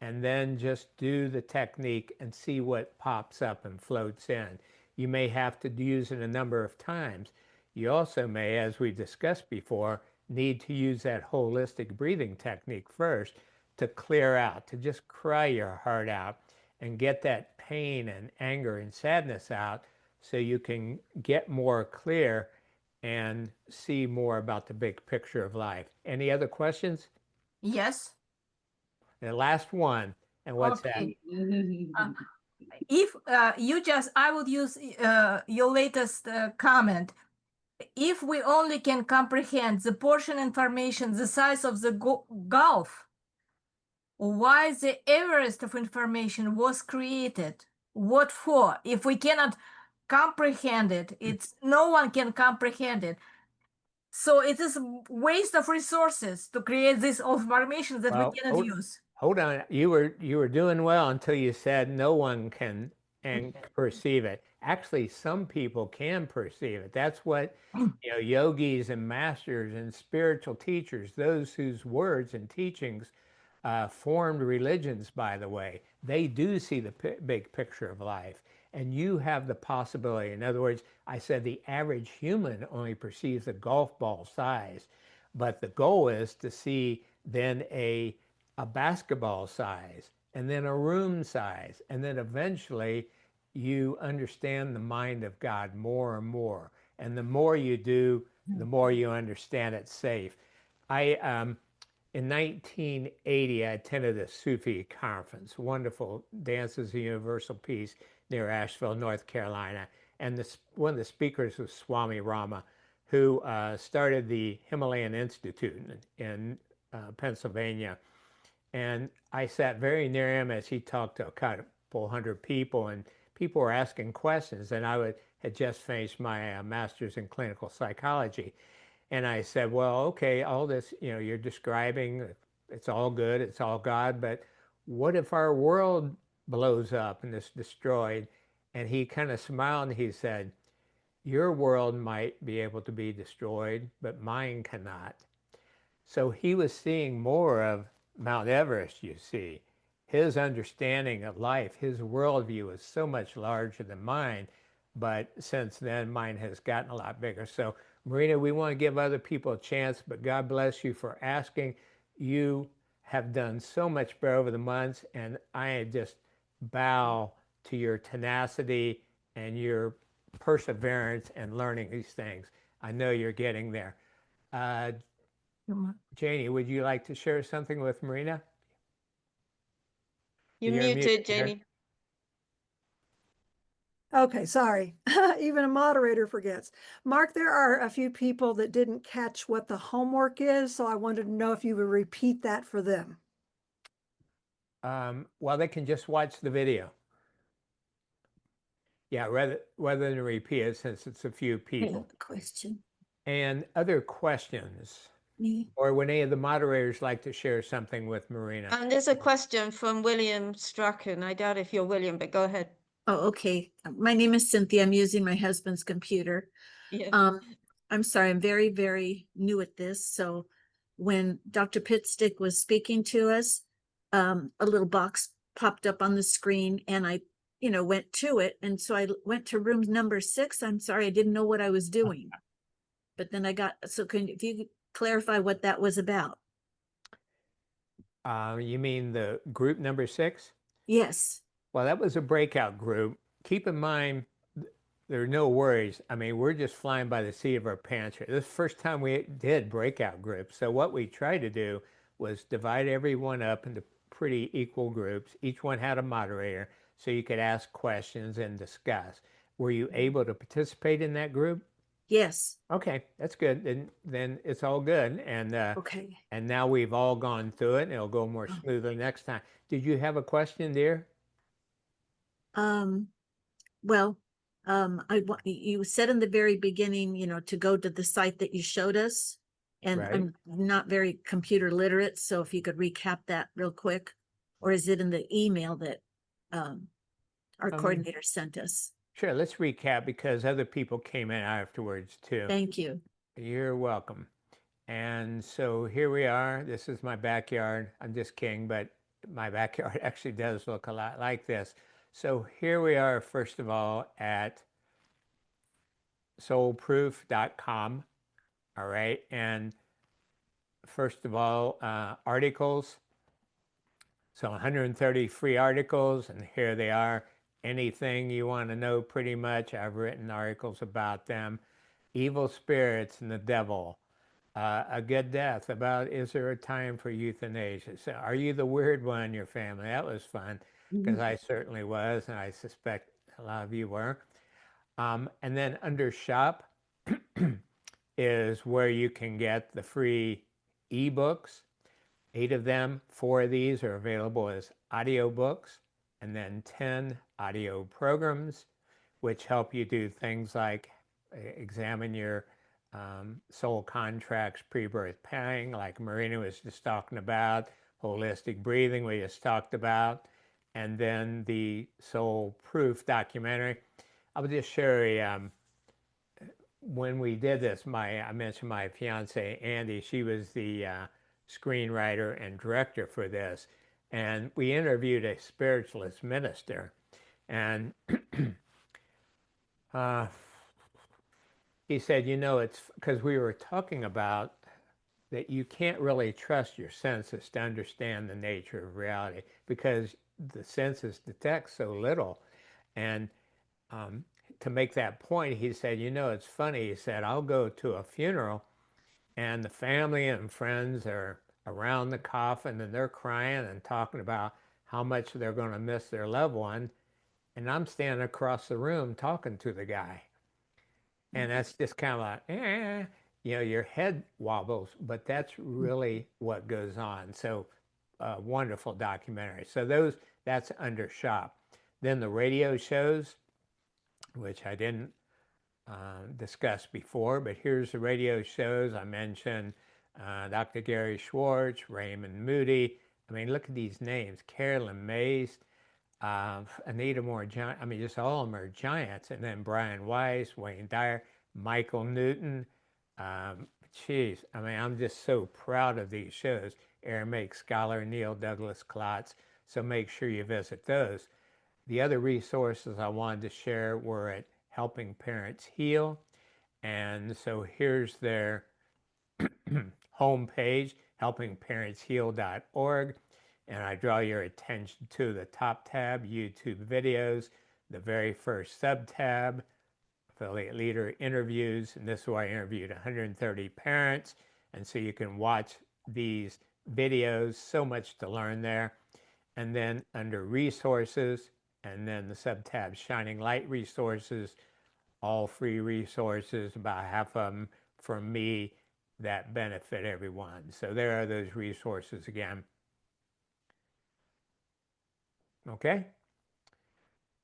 And then just do the technique and see what pops up and floats in. You may have to use it a number of times. You also may, as we discussed before, need to use that holistic breathing technique first to clear out, to just cry your heart out and get that pain and anger and sadness out so you can get more clear and see more about the big picture of life. Any other questions? Yes. The last one, and what's Okay. If I would use your latest comment. If we only can comprehend the portion information the size of the gulf, why the Everest of information was created? What for? If we cannot comprehend it, no one can comprehend it. So it is waste of resources to create this information that we cannot use. Hold on, you were doing well until you said no one can and perceive it. Actually, some people can perceive it. That's what yogis and masters and spiritual teachers, those whose words and teachings formed religions, by the way, they do see the big picture of life. And you have the possibility. In other words, I said the average human only perceives a golf ball size, but the goal is to see then a basketball size, and then a room size, and then eventually you understand the mind of God more and more. And the more you do, the more you understand it's safe. In 1980, I attended a Sufi conference, wonderful Dances of Universal Peace near Asheville, North Carolina. And one of the speakers was Swami Rama, who started the Himalayan Institute in Pennsylvania. And I sat very near him as he talked to a couple hundred people, and people were asking questions. And had just finished my master's in clinical psychology. And I said, well, okay, all this, you're describing, it's all good, it's all God, but what if our world blows up and is destroyed? And he kind of smiled and he said, your world might be able to be destroyed, but mine cannot. So he was seeing more of Mount Everest, you see. his understanding of life, his worldview is so much larger than mine. But since then, mine has gotten a lot bigger. So, Marina, we want to give other people a chance, but God bless you for asking. You have done so much better over the months, and I just bow to your tenacity and your perseverance and learning these things. I know you're getting there. Janie, would you like to share something with Marina? You're You're muted, there. Janie. Okay, sorry. Even a moderator forgets. Mark, there are a few people that didn't catch what the homework is, so I wanted to know if you would repeat that for them. Well, they can just watch the video. Yeah, rather than repeat it, since it's a few people. Question. And other questions? Or would any of the moderators like to share something with Marina? There's a question from William Strachan. I doubt if you're William, but go ahead. Oh, okay. My name is Cynthia. I'm using my husband's computer. Yeah. I'm sorry, I'm very, very new at this. So when Dr. Pitstick was speaking to us, a little box popped up on the screen and I, went to it. And so I went to room number 6. I'm sorry, I didn't know what I was doing. But then if you could clarify what that was about? You mean the group number 6? Yes. Well, that was a breakout group. Keep in mind, there are no worries. I mean, we're just flying by the seat of our pants here. This is the first time we did breakout groups. So what we tried to do was divide everyone up into pretty equal groups. Each one had a moderator, so you could ask questions and discuss. Were you able to participate in that group? Yes. Okay, that's good. Then it's all good. And Okay. and now we've all gone through it, and it'll go more smoothly next time. Did you have a question, dear? You said in the very beginning, to go to the site that you showed us, and Right. I'm not very computer literate, so if you could recap that real quick, or is it in the email that our coordinator sent us? Sure, let's recap because other people came in afterwards too. Thank you. You're welcome. And so here we are. This is my backyard. I'm just kidding, but my backyard actually does look a lot like this. So here we are, first of all, at soulproof.com. All right. And first of all, articles. So 130 free articles, and here they are. Anything you want to know, pretty much, I've written articles about them. Evil spirits and the devil. A good death, about is there a time for euthanasia? So are you the weird one in your family? That was fun, because I certainly was, and I suspect a lot of you were. And then under shop is where you can get the free ebooks. 8 of them. 4 of these are available as audiobooks, and then 10 audio programs, which help you do things like examine your soul contracts, pre-birth planning, like Marina was just talking about, holistic breathing we just talked about, and then the Soul Proof documentary. I'll just share when we did this, I mentioned my fiance, Andy, she was the screenwriter and director for this. And we interviewed a spiritualist minister. And he said, it's because we were talking about that you can't really trust your senses to understand the nature of reality because the senses detect so little. And to make that point, he said, it's funny. He said, I'll go to a funeral and the family and friends are around the coffin and they're crying and talking about how much they're going to miss their loved one. And I'm standing across the room talking to the guy. And that's just kind of like, your head wobbles, but that's really what goes on. So wonderful documentary. So that's under shop. Then the radio shows, which I didn't discuss before, but here's the radio shows. I mentioned Dr. Gary Schwartz, Raymond Moody. I mean, look at these names. Carolyn Mays, Anita Moore, just all of them are giants. And then Brian Weiss, Wayne Dyer, Michael Newton. I'm just so proud of these shows. Aramaic scholar Neil Douglas Klotz. So make sure you visit those. The other resources I wanted to share were at Helping Parents Heal. And so here's their homepage, helpingparentsheal.org. And I draw your attention to the top tab, YouTube videos, the very first sub-tab, affiliate leader interviews. And this is where I interviewed 130 parents. And so you can watch these videos, so much to learn there. And then under resources, and then the sub-tab Shining Light resources, all free resources, about half of them from me that benefit everyone. So there are those resources again. Okay.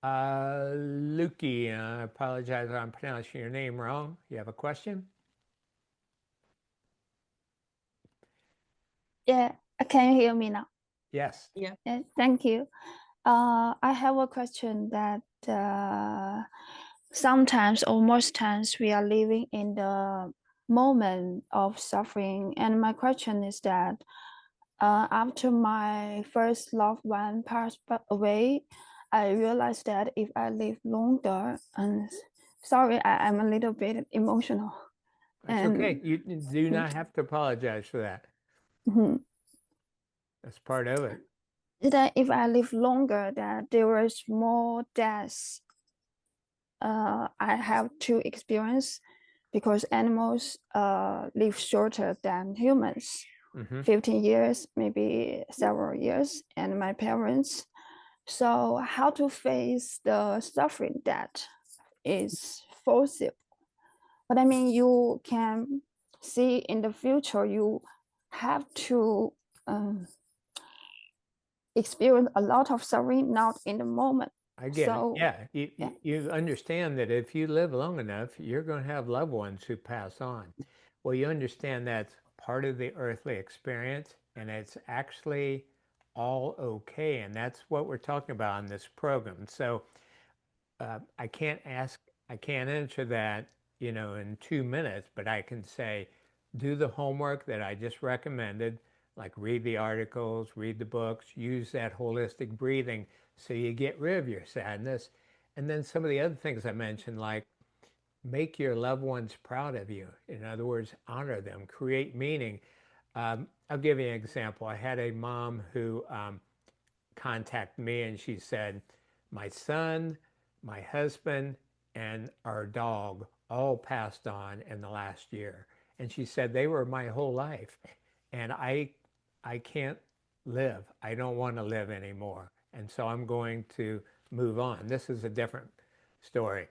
Lukey, I apologize if I'm pronouncing your name wrong. You have a question? Yeah, can you hear me now? Yes. Yeah. Yeah, thank you. I have a question that sometimes or most times we are living in the moment of suffering. And my question is that after my first loved one passed away, I realized that if I live longer, and sorry, I'm a little bit emotional. That's okay. You do not have to apologize for that. That's part of it. That if I live longer, that there is more deaths I have to experience because animals live shorter than humans, 15 years, maybe several years, and my parents. So how to face the suffering that is foreseeable. But I mean, you can see in the future, you have to experience a lot of suffering, not in the moment. I get So, it. Yeah. You understand that if you live long enough, you're going to have loved ones who pass on. Well, you understand that's part of the earthly experience, and it's actually all okay. And that's what we're talking about on this program. So I can't answer that, in 2 minutes, but I can say, do the homework that I just recommended, like read the articles, read the books, use that holistic breathing so you get rid of your sadness. And then some of the other things I mentioned, like make your loved ones proud of you. In other words, honor them, create meaning. I'll give you an example. I had a mom who contacted me and she said, my son, my husband, and our dog all passed on in the last year. And she said, they were my whole life. And I can't live. I don't want to live anymore. And so I'm going to move on. This is a different story.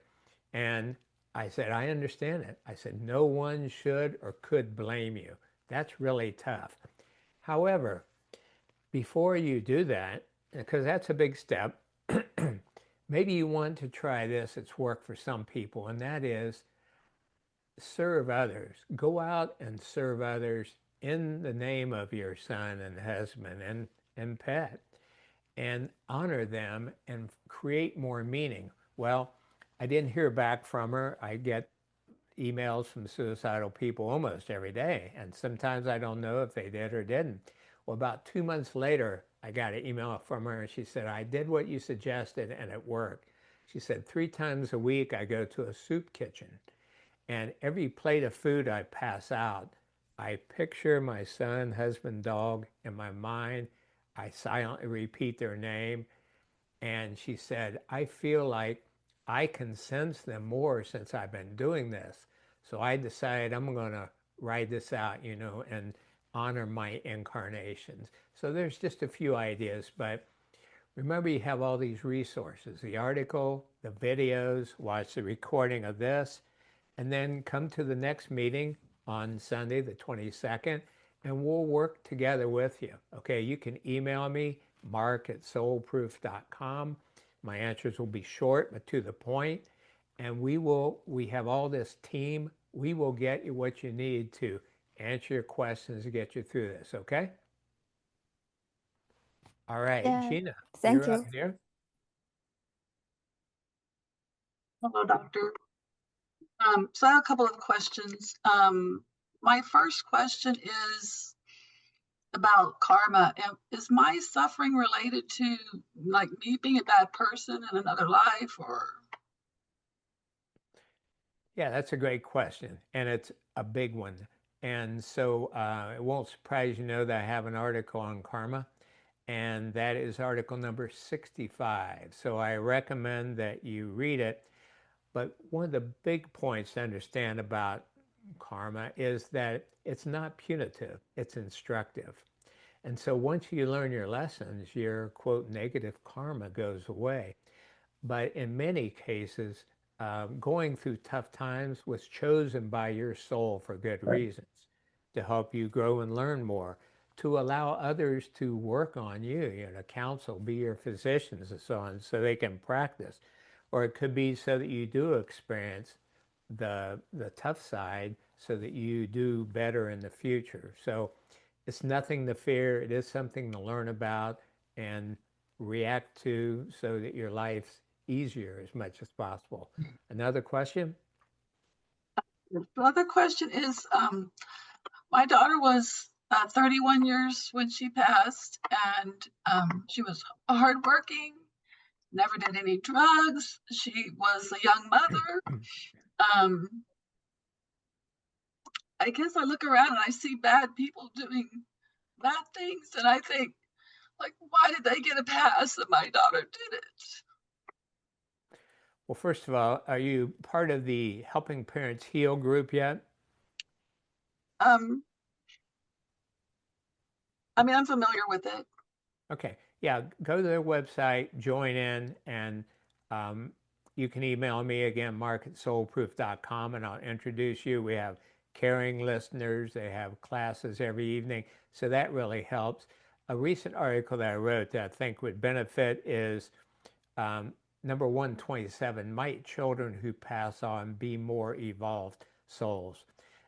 And I said, I understand it. I said, no one should or could blame you. That's really tough. However, before you do that, because that's a big step, maybe you want to try this. It's worked for some people, and that is serve others. Go out and serve others in the name of your son and husband and pet, and honor them and create more meaning. Well, I didn't hear back from her. I get emails from suicidal people almost every day, and sometimes I don't know if they did or didn't. Well, about 2 months later, I got an email from her and she said, I did what you suggested and it worked. She said, 3 times a week I go to a soup kitchen, and every plate of food I pass out, I picture my son, husband, dog in my mind. I silently repeat their name. And she said, I feel like I can sense them more since I've been doing this. So I decided I'm going to write this out, and honor my incarnations. So there's just a few ideas, but remember you have all these resources, the article, the videos, watch the recording of this, and then come to the next meeting on Sunday, the 22nd, and we'll work together with you. Okay, you can email me, mark@soulproof.com. My answers will be short but to the point, and we have all this team. We will get you what you need to answer your questions to get you through this, okay? All right, yeah, Gina, thank you're you. up here. Hello, doctor. So I have a couple of questions. My first question is, about karma. Is my suffering related to like me being a bad person in another life, or? Yeah, that's a great question, and it's a big one. And so it won't surprise you know that I have an article on karma, and that is article number 65. So I recommend that you read it. But one of the big points to understand about karma is that it's not punitive, it's instructive. And so once you learn your lessons, your quote negative karma goes away. But in many cases, going through tough times was chosen by your soul for good reasons, to help you grow and learn more, to allow others to work on you, to counsel, be your physicians and so on, so they can practice. Or it could be so that you do experience the tough side so that you do better in the future. So it's nothing to fear. It is something to learn about and react to so that your life's easier as much as possible. Another question? The other question is, my daughter was 31 years when she passed, and she was hardworking, never did any drugs. She was a young mother. I guess I look around and I see bad people doing bad things, and I think, like, why did they get a pass and my daughter didn't? Well, first of all, are you part of the Helping Parents Heal group yet? I mean, I'm familiar with it. Okay. Yeah, go to their website, join in, and you can email me again, mark@soulproof.com, and I'll introduce you. We have caring listeners. They have classes every evening. So that really helps. A recent article that I wrote that I think would benefit is number 127, Might Children Who Pass On Be More Evolved Souls?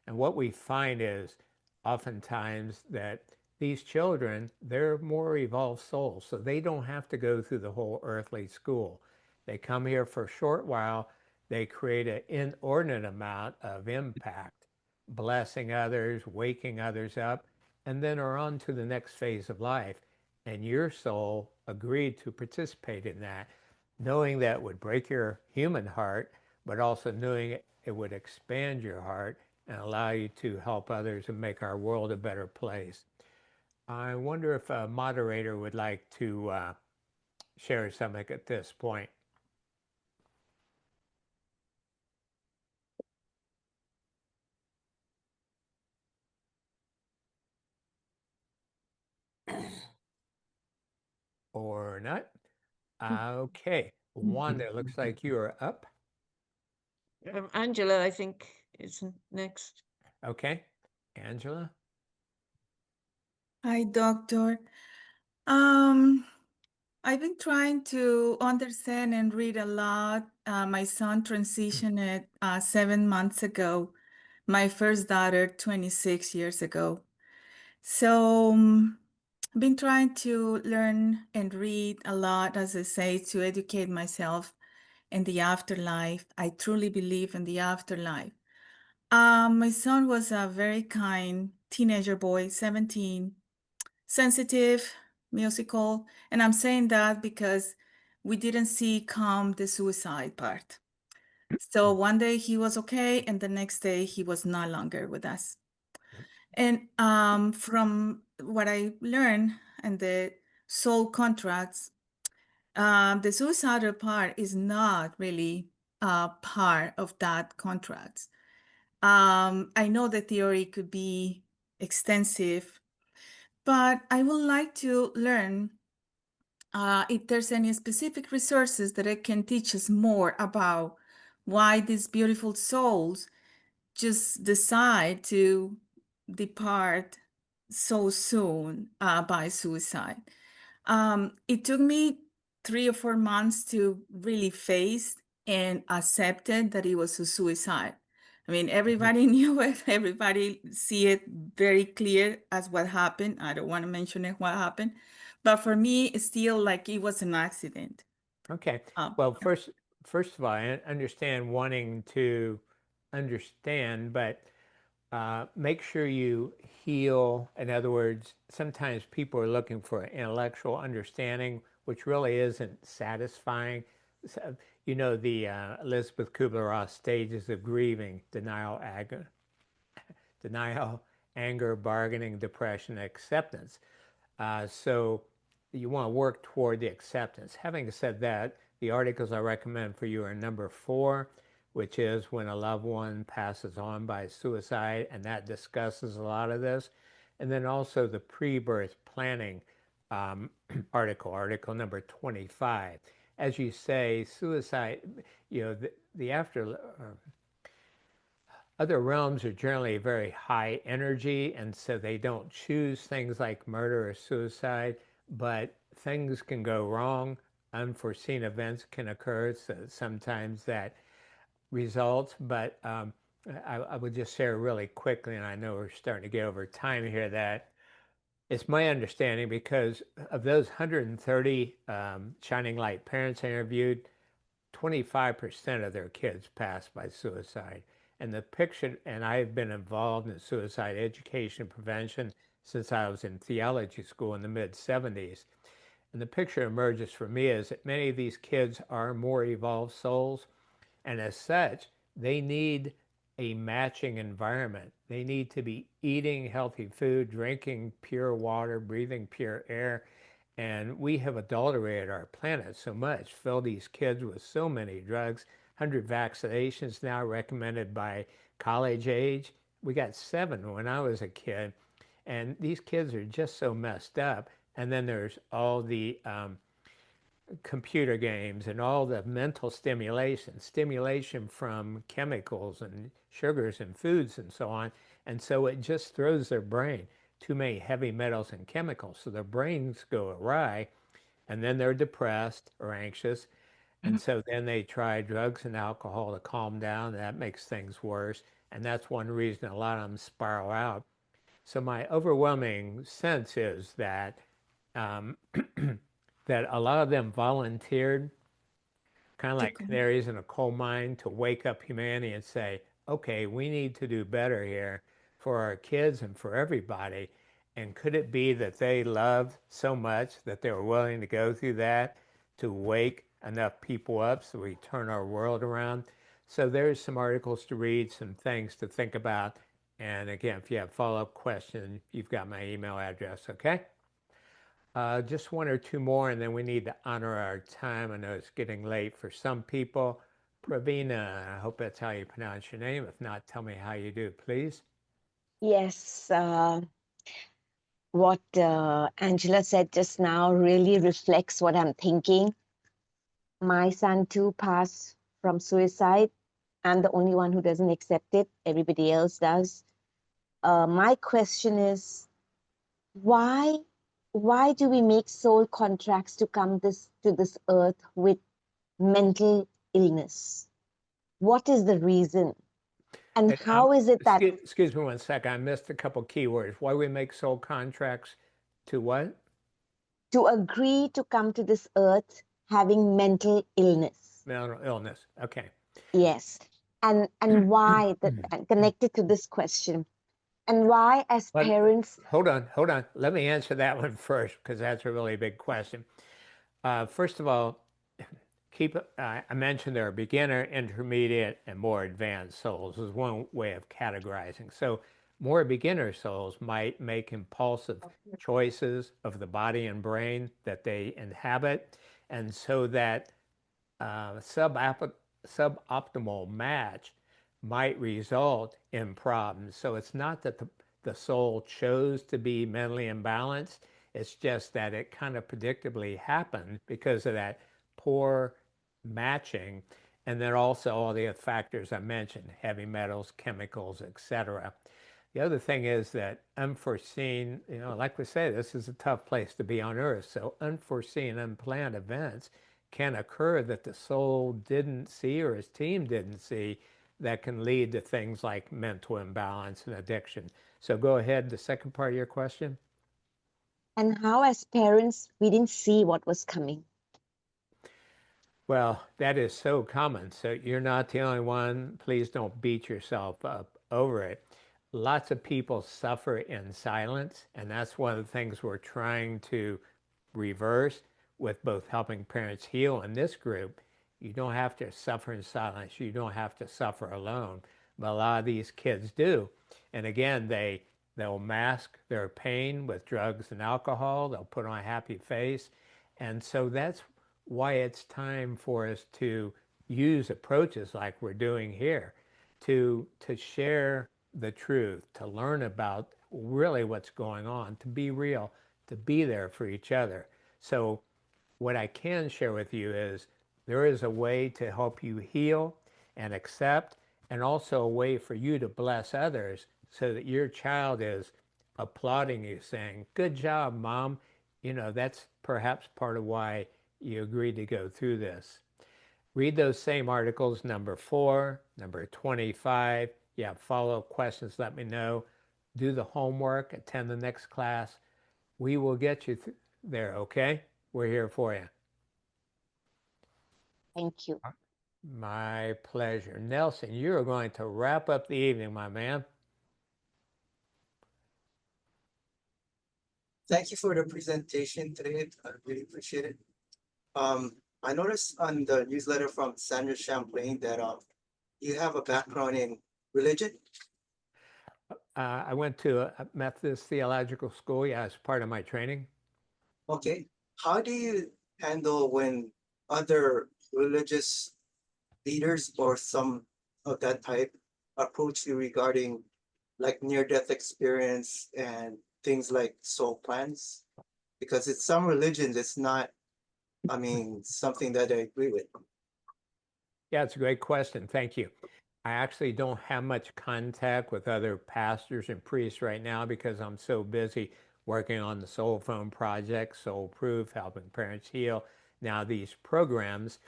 And what we find is oftentimes that these children, they're more evolved souls, so they don't have to go through the whole earthly school. They come here for a short while, they create an inordinate amount of impact, blessing others, waking others up, and then are on to the next phase of life. And your soul agreed to participate in that, knowing that would break your human heart, but also knowing it would expand your heart and allow you to help others and make our world a better place. I wonder if a moderator would like to share something at this point. Or not? Okay. Wanda, looks like you are up. Angela, I think, is next. Okay. Angela? Hi, doctor. I've been trying to understand and read a lot. My son transitioned 7 months ago. My first daughter, 26 years ago. So I've been trying to learn and read a lot, as I say, to educate myself in the afterlife. I truly believe in the afterlife. My son was a very kind teenager boy, 17, sensitive, musical. And I'm saying that because we didn't see come the suicide part. So one day he was okay, and the next day he was no longer with us. And from what I learned and the soul contracts, the suicidal part is not really part of that contract. I know the theory could be extensive, but I would like to learn if there's any specific resources that it can teach us more about why these beautiful souls just decide to depart so soon by suicide. It took me 3 or 4 months to really face and accepted that it was a suicide. I mean, everybody knew it. Everybody see it very clear as what happened. I don't want to mention it, what happened. But for me, it's still like it was an accident. Okay. Well, first of all, I understand wanting to understand, but make sure you heal. In other words, sometimes people are looking for intellectual understanding, which really isn't satisfying. So, you know, the Elizabeth Kubler-Ross stages of grieving: denial, anger, bargaining, depression, acceptance. So you want to work toward the acceptance. Having said that, the articles I recommend for you are number 4, which is when a loved one passes on by suicide, and that discusses a lot of this. And then also the pre-birth planning article number 25. As you say, suicide, you know, the after other realms are generally very high energy, and so they don't choose things like murder or suicide, but things can go wrong. Unforeseen events can occur, so sometimes that results. But I would just share really quickly, and I know we're starting to get over time here, that it's my understanding, because of those 130 Shining Light parents interviewed, 25% of their kids passed by suicide. And the picture, and I've been involved in suicide education and prevention since I was in theology school in the mid-70s. And the picture emerges for me is that many of these kids are more evolved souls, and as such, they need a matching environment. They need to be eating healthy food, drinking pure water, breathing pure air. And we have adulterated our planet so much, filled these kids with so many drugs, 100 vaccinations now recommended by college age. We got 7 when I was a kid. And these kids are just so messed up. And then there's all the computer games and all the mental stimulation from chemicals and sugars and foods and so on. And so it just throws their brain too many heavy metals and chemicals. So their brains go awry, and then they're depressed or anxious. And so then they try drugs and alcohol to calm down. That makes things worse. And that's one reason a lot of them spiral out. So my overwhelming sense is that that a lot of them volunteered, kind of like canaries in a coal mine, to wake up humanity and say, okay, we need to do better here for our kids and for everybody. And could it be that they loved so much that they were willing to go through that to wake enough people up so we turn our world around? So there's some articles to read, some things to think about. And again, if you have follow-up questions, you've got my email address, okay? Just 1 or 2 more, and then we need to honor our time. I know it's getting late for some people. Pravina, I hope that's how you pronounce your name. If not, tell me how you do, please. Yes, what Angela said just now really reflects what I'm thinking. My son too passed from suicide. I'm the only one who doesn't accept it. Everybody else does. My question is, why do we make soul contracts to come to this earth with mental illness? What is the reason? And how is it that... Excuse me 1 second. I missed a couple keywords. Why we make soul contracts to what? To agree to come to this earth having mental illness. Mental illness. Okay. Yes. And why, connected to this question, and why as parents... Hold on. Let me answer that one first, because that's a really big question. First of all, I mentioned there are beginner, intermediate, and more advanced souls is one way of categorizing. So more beginner souls might make impulsive choices of the body and brain that they inhabit, and so that suboptimal match might result in problems. So it's not that the soul chose to be mentally imbalanced. It's just that it kind of predictably happened because of that poor matching. And then also all the factors I mentioned, heavy metals, chemicals, etc. The other thing is that unforeseen, like we say, this is a tough place to be on Earth. So unforeseen, unplanned events can occur that the soul didn't see or his team didn't see, that can lead to things like mental imbalance and addiction. So go ahead, the second part of your question. And how as parents, we didn't see what was coming. Well, that is so common. So you're not the only one. Please don't beat yourself up over it. lots of people suffer in silence, and that's one of the things we're trying to reverse with both Helping Parents Heal and this group. You don't have to suffer in silence. You don't have to suffer alone. But a lot of these kids do. And again, they'll mask their pain with drugs and alcohol. They'll put on a happy face. And so that's why it's time for us to use approaches like we're doing here to share the truth, to learn about really what's going on, to be real, to be there for each other. So what I can share with you is there is a way to help you heal and accept, and also a way for you to bless others so that your child is applauding you, saying, "Good job, Mom." You know, that's perhaps part of why you agreed to go through this. Read those same articles, number 4, number 25. You have follow-up questions, let me know. Do the homework, attend the next class. We will get you there, okay? We're here for you. Thank you. My pleasure. Nelson, you're going to wrap up the evening, my man. Thank you for the presentation today. I really appreciate it. I noticed on the newsletter from Sandra Champlain that you have a background in religion. I went to a Methodist theological school, yeah, as part of my training. Okay. How do you handle when other religious leaders or some of that type approach you regarding like near-death experience and things like soul plans? Because it's some religions, it's not, I mean, something that I agree with. Yeah, it's a great question. Thank you. I actually don't have much contact with other pastors and priests right now because I'm so busy working on the Soul Phone Project, Soul Proof, Helping Parents Heal, now these programs.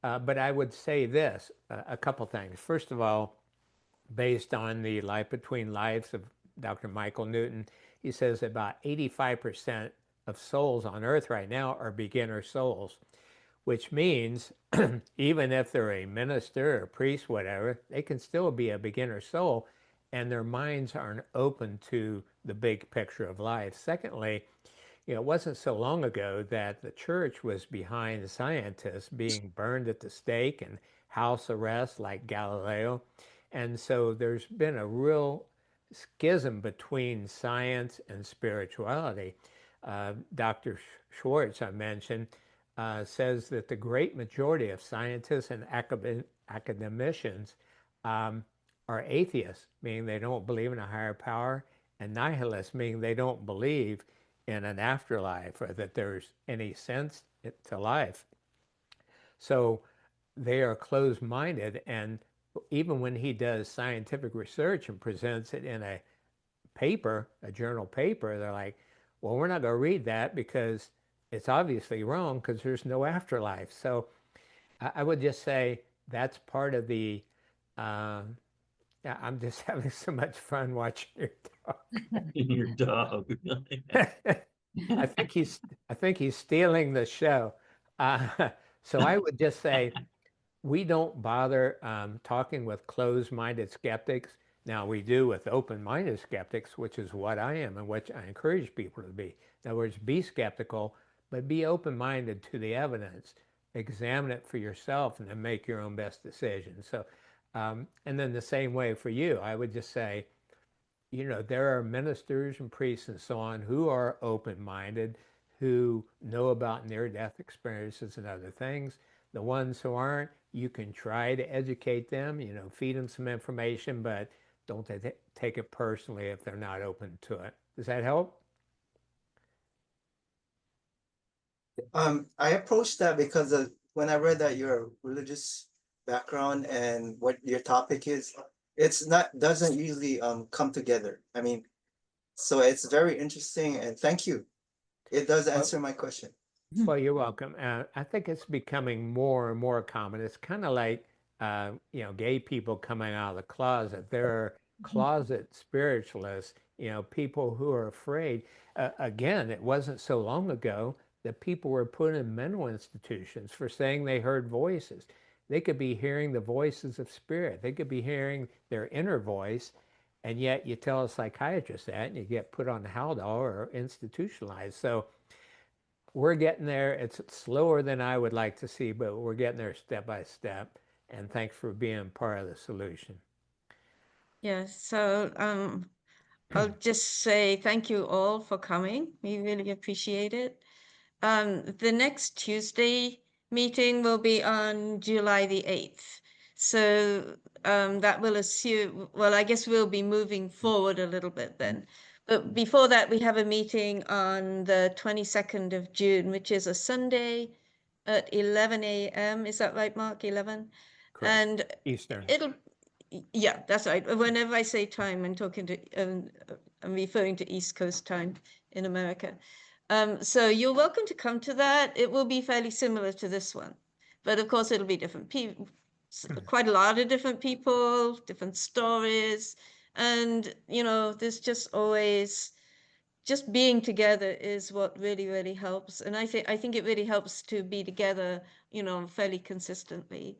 But I would say this, a couple things. First of all, based on the Life Between Lives of Dr. Michael Newton, he says about 85% of souls on earth right now are beginner souls, which means even if they're a minister or priest, whatever, they can still be a beginner soul and their minds aren't open to the big picture of life. Secondly, it wasn't so long ago that the church was behind scientists being burned at the stake and house arrest like Galileo. And so there's been a real schism between science and spirituality. Dr. Schwartz, I mentioned, says that the great majority of scientists and academicians are atheists, meaning they don't believe in a higher power, and nihilists, meaning they don't believe in an afterlife or that there's any sense to life. So they are closed-minded, and even when he does scientific research and presents it in a paper, a journal paper, they're like, well, we're not going to read that because it's obviously wrong because there's no afterlife. So I would just say that's part of the, yeah, I'm just having so much fun watching your dog. Your dog. I think he's stealing the show. So I would just say we don't bother talking with closed-minded skeptics. Now we do with open-minded skeptics, which is what I am and which I encourage people to be. In other words, be skeptical, but be open-minded to the evidence. Examine it for yourself and then make your own best decision. So, and then the same way for you, I would just say, there are ministers and priests and so on who are open-minded, who know about near-death experiences and other things. The ones who aren't, you can try to educate them, feed them some information, but don't take it personally if they're not open to it. Does that help? I approached that because when I read that your religious background and what your topic is, doesn't usually come together. I mean, so it's very interesting and thank you. It does answer my question. Well, you're welcome. I think it's becoming more and more common. It's kind of like, gay people coming out of the closet. There are closet spiritualists, people who are afraid. Again, it wasn't so long ago that people were put in mental institutions for saying they heard voices. They could be hearing the voices of spirit. They could be hearing their inner voice, And yet you tell a psychiatrist that and you get put on Haldol or institutionalized. So we're getting there. It's slower than I would like to see, but we're getting there step by step. And thanks for being part of the solution. Yeah, so I'll just say thank you all for coming. We really appreciate it. The next Tuesday meeting will be on July the 8th. So that will assume, well, I guess we'll be moving forward a little bit then. But before that, we have a meeting on the 22nd of June, which is a Sunday at 11 a.m. Is that right, Mark? 11? Correct. And Eastern. yeah, that's right. Whenever I say time, I'm talking to, I'm referring to East Coast time in America. So you're welcome to come to that. It will be fairly similar to this one, but of course it'll be different people, quite a lot of different people, different stories. And, you know, there's just always, just being together is what really, really helps. And I think it really helps to be together, you know, fairly consistently.